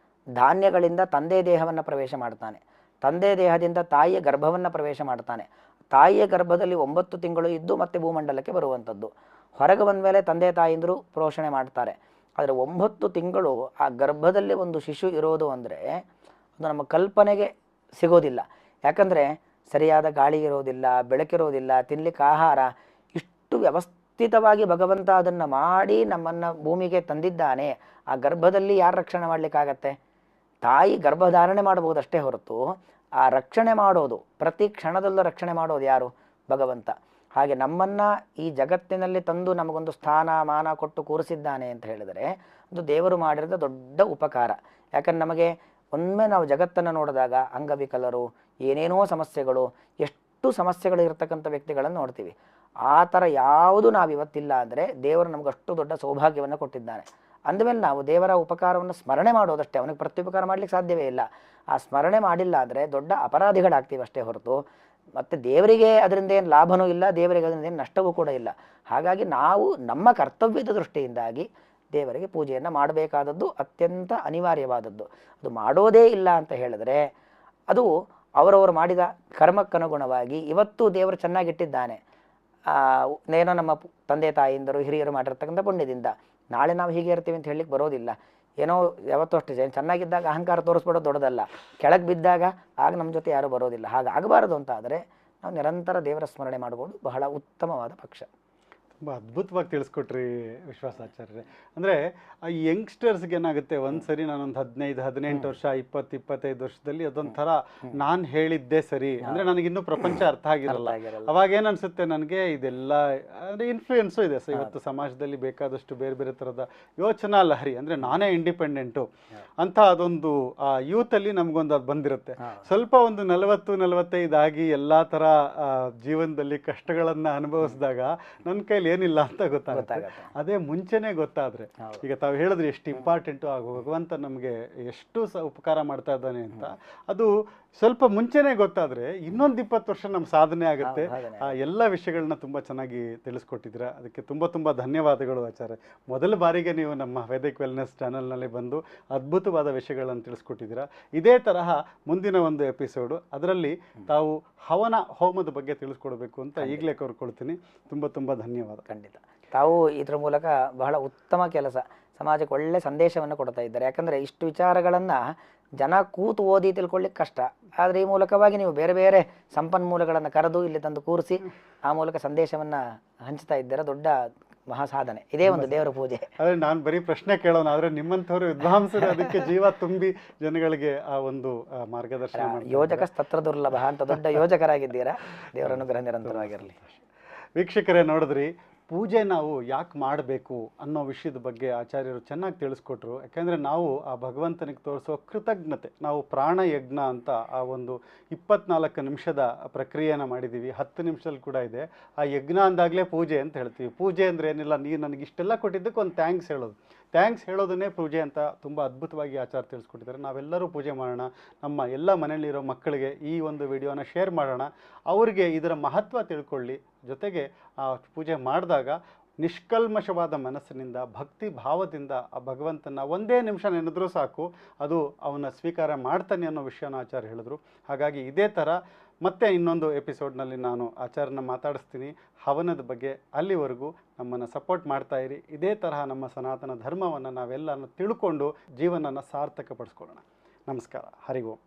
ಧಾನ್ಯಗಳಿಂದ ತಂದೆ ದೇಹವನ್ನು ಪ್ರವೇಶ ಮಾಡ್ತಾನೆ. ತಂದೆ ದೇಹದಿಂದ ತಾಯಿಯ ಗರ್ಭವನ್ನು ಪ್ರವೇಶ ಮಾಡ್ತಾನೆ. ತಾಯಿಯ ಗರ್ಭದಲ್ಲಿ 9 ತಿಂಗಳು ಇದ್ದು ಮತ್ತೆ ಭೂಮಂಡಲಕ್ಕೆ ಬರುವಂಥದ್ದು. ಹೊರಗೆ ಬಂದ ಮೇಲೆ ತಂದೆ ತಾಯಿಂದರು ಪೋಷಣೆ ಮಾಡ್ತಾರೆ. ಆದರೆ 9 ತಿಂಗಳು ಆ ಗರ್ಭದಲ್ಲಿ ಒಂದು ಶಿಶು ಇರೋದು ಅಂದರೆ ಅದು ನಮ್ಮ ಕಲ್ಪನೆಗೆ ಸಿಗೋದಿಲ್ಲ. ಯಾಕಂದರೆ ಸರಿಯಾದ ಗಾಳಿ ಇರೋದಿಲ್ಲ, ಬೆಳಕಿರೋದಿಲ್ಲ, ತಿನ್ನಲಿಕ್ಕೆ ಆಹಾರ, ಇಷ್ಟು ವ್ಯವಸ್ಥಿತವಾಗಿ ಭಗವಂತ ಅದನ್ನು ಮಾಡಿ ನಮ್ಮನ್ನು ಭೂಮಿಗೆ ತಂದಿದ್ದಾನೆ. ಆ ಗರ್ಭದಲ್ಲಿ ಯಾರು ರಕ್ಷಣೆ ಮಾಡಲಿಕ್ಕಾಗತ್ತೆ? ತಾಯಿ ಗರ್ಭಧಾರಣೆ ಮಾಡಬಹುದಷ್ಟೇ ಹೊರತು ಆ ರಕ್ಷಣೆ ಮಾಡೋದು, ಪ್ರತಿ ಕ್ಷಣದಲ್ಲೂ ರಕ್ಷಣೆ ಮಾಡೋದು ಯಾರು? ಭಗವಂತ. ಹಾಗೆ ನಮ್ಮನ್ನು ಈ ಜಗತ್ತಿನಲ್ಲಿ ತಂದು ನಮಗೊಂದು ಸ್ಥಾನ ಮಾನ ಕೊಟ್ಟು ಕೂರಿಸಿದ್ದಾನೆ ಅಂತ ಹೇಳಿದರೆ ಅದು ದೇವರು ಮಾಡಿರೋದು ದೊಡ್ಡ ಉಪಕಾರ. ಯಾಕಂದ್ರೆ ನಮಗೆ ಒಮ್ಮೆ ನಾವು ಜಗತ್ತನ್ನು ನೋಡಿದಾಗ ಅಂಗವಿಕಲರು, ಏನೇನೋ ಸಮಸ್ಯೆಗಳು, ಎಷ್ಟು ಸಮಸ್ಯೆಗಳು ಇರತಕ್ಕಂಥ ವ್ಯಕ್ತಿಗಳನ್ನು ನೋಡ್ತೀವಿ. ಆ ಥರ ಯಾವುದು ನಾವಿವತ್ತಿಲ್ಲ ಅಂದರೆ ದೇವರು ನಮಗಷ್ಟು ದೊಡ್ಡ ಸೌಭಾಗ್ಯವನ್ನು ಕೊಟ್ಟಿದ್ದಾನೆ. ಅಂದಮೇಲೆ ನಾವು ದೇವರ ಉಪಕಾರವನ್ನು ಸ್ಮರಣೆ ಮಾಡೋದಷ್ಟೇ, ಅವನಿಗೆ ಪ್ರತ್ಯುಪಕಾರ ಮಾಡಲಿಕ್ಕೆ ಸಾಧ್ಯವೇ ಇಲ್ಲ. ಆ ಸ್ಮರಣೆ ಮಾಡಿಲ್ಲ ಅಂದರೆ ದೊಡ್ಡ ಅಪರಾಧಿಗಳಾಗ್ತೀವಿ ಅಷ್ಟೇ ಹೊರತು ಮತ್ತು ದೇವರಿಗೆ ಅದರಿಂದ ಏನು ಲಾಭವೂ ಇಲ್ಲ, ದೇವರಿಗೆ ಅದರಿಂದ ಏನು ನಷ್ಟವೂ ಕೂಡ ಇಲ್ಲ. ಹಾಗಾಗಿ ನಾವು ನಮ್ಮ ಕರ್ತವ್ಯದ ದೃಷ್ಟಿಯಿಂದಾಗಿ ದೇವರಿಗೆ ಪೂಜೆಯನ್ನು ಮಾಡಬೇಕಾದದ್ದು ಅತ್ಯಂತ ಅನಿವಾರ್ಯವಾದದ್ದು. ಅದು ಮಾಡೋದೇ ಇಲ್ಲ ಅಂತ ಹೇಳಿದ್ರೆ ಅದು ಅವರವರು ಮಾಡಿದ ಕರ್ಮಕ್ಕನುಗುಣವಾಗಿ ಇವತ್ತು ದೇವರು ಚೆನ್ನಾಗಿಟ್ಟಿದ್ದಾನೆ. ಏನೋ ನಮ್ಮ ತಂದೆ ತಾಯಿಯಿಂದರು ಹಿರಿಯರು ಮಾಡಿರ್ತಕ್ಕಂಥ ಪುಣ್ಯದಿಂದ ನಾಳೆ ನಾವು ಹೀಗೆ ಇರ್ತೀವಿ ಅಂತ ಹೇಳಲಿಕ್ಕೆ ಬರೋದಿಲ್ಲ. ಏನೋ ಯಾವತ್ತೂ ಅಷ್ಟೇ ಚೆನ್ನಾಗಿದ್ದಾಗ ಅಹಂಕಾರ ತೋರಿಸ್ಬಿಡೋದು ದೊಡ್ಡದಲ್ಲ, ಕೆಳಗೆ ಬಿದ್ದಾಗ ಆಗ ನಮ್ಮ ಜೊತೆ ಯಾರೂ ಬರೋದಿಲ್ಲ. ಹಾಗಾಗಬಾರದು ಅಂತ ಆದರೆ ನಾವು ನಿರಂತರ ದೇವರ ಸ್ಮರಣೆ ಮಾಡ್ಬೋದು. ಬಹಳ ಉತ್ತಮವಾದ ಪಕ್ಷ. ತುಂಬ ಅದ್ಭುತವಾಗಿ ತಿಳಿಸ್ಕೊಟ್ರಿ ವಿಶ್ವಾಸಾಚಾರ್ಯರೇ. ಅಂದರೆ ಆ ಯಂಗ್ಸ್ಟರ್ಸ್ಗೆ ಏನಾಗುತ್ತೆ, ಒಂದ್ಸರಿ ನಾನೊಂದು 15-18 ವರ್ಷ 20-25 ವರ್ಷದಲ್ಲಿ ಅದೊಂಥರ ನಾನು ಹೇಳಿದ್ದೇ ಸರಿ ಅಂದರೆ ನನಗಿನ್ನೂ ಪ್ರಪಂಚ ಅರ್ಥ ಆಗಿರಲ್ಲ. ಅವಾಗ ಏನು ಅನಿಸುತ್ತೆ ನನಗೆ, ಇದೆಲ್ಲ ಅಂದರೆ ಇನ್ಫ್ಲೂಯೆನ್ಸು ಇದೆ. ಸೊ ಇವತ್ತು ಸಮಾಜದಲ್ಲಿ ಬೇಕಾದಷ್ಟು ಬೇರೆ ಬೇರೆ ಥರದ ಯೋಚನಾ ಲಹರಿ, ಅಂದರೆ ನಾನೇ ಇಂಡಿಪೆಂಡೆಂಟು ಅಂತ ಅದೊಂದು ಯೂತಲ್ಲಿ ನಮಗೊಂದು ಅದು ಬಂದಿರುತ್ತೆ. ಸ್ವಲ್ಪ ಒಂದು 40-45 ಆಗಿ ಎಲ್ಲ ಥರ ಜೀವನದಲ್ಲಿ ಕಷ್ಟಗಳನ್ನು ಅನುಭವಿಸಿದಾಗ ನನ್ನ ಕೈಲಿ ಏನಿಲ್ಲ ಅಂತ ಗೊತ್ತಾಗುತ್ತೆ. ಅದೇ ಮುಂಚೆನೆ ಗೊತ್ತಾದ್ರೆ, ಈಗ ತಾವು ಹೇಳಿದ್ರೆ ಎಷ್ಟು ಇಂಪಾರ್ಟೆಂಟು ಆಗ ಭಗವಂತ ನಮಗೆ ಎಷ್ಟು ಉಪಕಾರ ಮಾಡ್ತಾ ಇದ್ದಾನೆ ಅಂತ, ಅದು ಸ್ವಲ್ಪ ಮುಂಚೆನೆ ಗೊತ್ತಾದ್ರೆ ಇನ್ನೊಂದು 20 ವರ್ಷ ನಮ್ಮ ಸಾಧನೆ ಆಗುತ್ತೆ. ಆ ಎಲ್ಲ ವಿಷಯಗಳನ್ನ ತುಂಬ ಚೆನ್ನಾಗಿ ತಿಳಿಸ್ಕೊಟ್ಟಿದ್ದೀರಾ. ಅದಕ್ಕೆ ತುಂಬ ಧನ್ಯವಾದಗಳು ಆಚಾರ್ಯ. ಮೊದಲ ಬಾರಿಗೆ ನೀವು ನಮ್ಮ ವೇದಿಕ್ ವೆಲ್ನೆಸ್ ಚಾನಲ್ನಲ್ಲಿ ಬಂದು ಅದ್ಭುತವಾದ ವಿಷಯಗಳನ್ನು ತಿಳಿಸ್ಕೊಟ್ಟಿದ್ದೀರಾ. ಇದೇ ತರಹ ಮುಂದಿನ ಒಂದು ಎಪಿಸೋಡು, ಅದರಲ್ಲಿ ತಾವು ಹವನ ಹೋಮದ ಬಗ್ಗೆ ತಿಳಿಸ್ಕೊಡ್ಬೇಕು ಅಂತ ಈಗಲೇ ಕೋರ್ಕೊಳ್ತೀನಿ. ತುಂಬ ಧನ್ಯವಾದ. ಖಂಡಿತ. ತಾವು ಇದರ ಮೂಲಕ ಬಹಳ ಉತ್ತಮ ಕೆಲಸ, ಸಮಾಜಕ್ಕೆ ಒಳ್ಳೆ ಸಂದೇಶವನ್ನು ಕೊಡ್ತಾ ಇದ್ದಾರೆ. ಯಾಕಂದರೆ ಇಷ್ಟು ವಿಚಾರಗಳನ್ನು ಜನ ಕೂತು ಓದಿ ತಿಳ್ಕೊಳ್ಳಿಕ್ಕೆ ಕಷ್ಟ. ಆದರೆ ಈ ಮೂಲಕವಾಗಿ ನೀವು ಬೇರೆ ಬೇರೆ ಸಂಪನ್ಮೂಲಗಳನ್ನು ಕರೆದು ಇಲ್ಲಿ ತಂದು ಕೂರಿಸಿ ಆ ಮೂಲಕ ಸಂದೇಶವನ್ನು ಹಂಚ್ತಾ ಇದ್ದಾರೆ. ದೊಡ್ಡ ಮಹಾಸಾಧನೆ. ಇದೇ ಒಂದು ದೇವರ ಪೂಜೆ. ಆದರೆ ನಾನು ಬರೀ ಪ್ರಶ್ನೆ ಕೇಳೋಣ, ಆದರೆ ನಿಮ್ಮಂಥವ್ರು ವಿದ್ವಾಂಸರು ಅದಕ್ಕೆ ಜೀವ ತುಂಬಿ ಜನಗಳಿಗೆ ಆ ಒಂದು ಮಾರ್ಗದರ್ಶನ ಮಾಡಿ. ಯೋಜಕ ಸ್ತತ್ರ ದುರ್ಲಭ ಅಂತ ದೊಡ್ಡ ಯೋಜಕರಾಗಿದ್ದೀರಾ. ದೇವರ ಅನುಗ್ರಹ ನಿರಂತರವಾಗಿರಲಿ. ವೀಕ್ಷಕರೇ, ನೋಡಿದ್ರಿ ಪೂಜೆ ನಾವು ಯಾಕೆ ಮಾಡಬೇಕು ಅನ್ನೋ ವಿಷಯದ ಬಗ್ಗೆ ಆಚಾರ್ಯರು ಚೆನ್ನಾಗಿ ತಿಳಿಸ್ಕೊಟ್ರು. ಯಾಕೆಂದರೆ ನಾವು ಆ ಭಗವಂತನಿಗೆ ತೋರಿಸೋ ಕೃತಜ್ಞತೆ, ನಾವು ಪ್ರಾಣಯಜ್ಞ ಅಂತ ಆ ಒಂದು 24 ನಿಮಿಷದ ಪ್ರಕ್ರಿಯೆನ ಮಾಡಿದ್ದೀವಿ. 10 ನಿಮಿಷದಲ್ಲಿ ಕೂಡ ಇದೆ. ಆ ಯಜ್ಞ ಅಂದಾಗಲೇ ಪೂಜೆ ಅಂತ ಹೇಳ್ತೀವಿ. ಪೂಜೆ ಅಂದರೆ ಏನಿಲ್ಲ, ನೀನು ನನಗೆ ಇಷ್ಟೆಲ್ಲ ಕೊಟ್ಟಿದ್ದಕ್ಕೆ ಒಂದು ಥ್ಯಾಂಕ್ಸ್ ಹೇಳೋದು. ಥ್ಯಾಂಕ್ಸ್ ಹೇಳೋದನ್ನೇ ಪೂಜೆ ಅಂತ ತುಂಬ ಅದ್ಭುತವಾಗಿ ಆಚಾರ್ಯ ತಿಳಿಸ್ಕೊಟ್ಟಿದ್ದಾರೆ. ನಾವೆಲ್ಲರೂ ಪೂಜೆ ಮಾಡೋಣ. ನಮ್ಮ ಎಲ್ಲ ಮನೆಯಲ್ಲಿರೋ ಮಕ್ಕಳಿಗೆ ಈ ಒಂದು ವಿಡಿಯೋನ ಶೇರ್ ಮಾಡೋಣ. ಅವರಿಗೆ ಇದರ ಮಹತ್ವ ತಿಳ್ಕೊಳ್ಳಿ. ಜೊತೆಗೆ ಆ ಪೂಜೆ ಮಾಡಿದಾಗ ನಿಷ್ಕಲ್ಮಶವಾದ ಮನಸ್ಸಿನಿಂದ, ಭಕ್ತಿ ಭಾವದಿಂದ ಆ ಭಗವಂತನ ಒಂದೇ ನಿಮಿಷ ನೆನೆದ್ರೂ ಸಾಕು, ಅದು ಅವನ ಸ್ವೀಕಾರ ಮಾಡ್ತಾನೆ ಅನ್ನೋ ವಿಷಯನ ಆಚಾರ್ಯ ಹೇಳಿದ್ರು. ಹಾಗಾಗಿ ಇದೇ ಥರ ಮತ್ತೆ ಇನ್ನೊಂದು ಎಪಿಸೋಡ್ನಲ್ಲಿ ನಾನು ಆಚಾರ್ಯನ ಮಾತಾಡಿಸ್ತೀನಿ ಹವನದ ಬಗ್ಗೆ. ಅಲ್ಲಿವರೆಗೂ ನಮ್ಮನ್ನು ಸಪೋರ್ಟ್ ಮಾಡ್ತಾ ಇರಿ. ಇದೇ ತರಹ ನಮ್ಮ ಸನಾತನ ಧರ್ಮವನ್ನು ನಾವೆಲ್ಲನೂ ತಿಳ್ಕೊಂಡು ಜೀವನನ ಸಾರ್ಥಕಪಡಿಸ್ಕೊಳ್ಳೋಣ. ನಮಸ್ಕಾರ. ಹರಿ ಓಂ.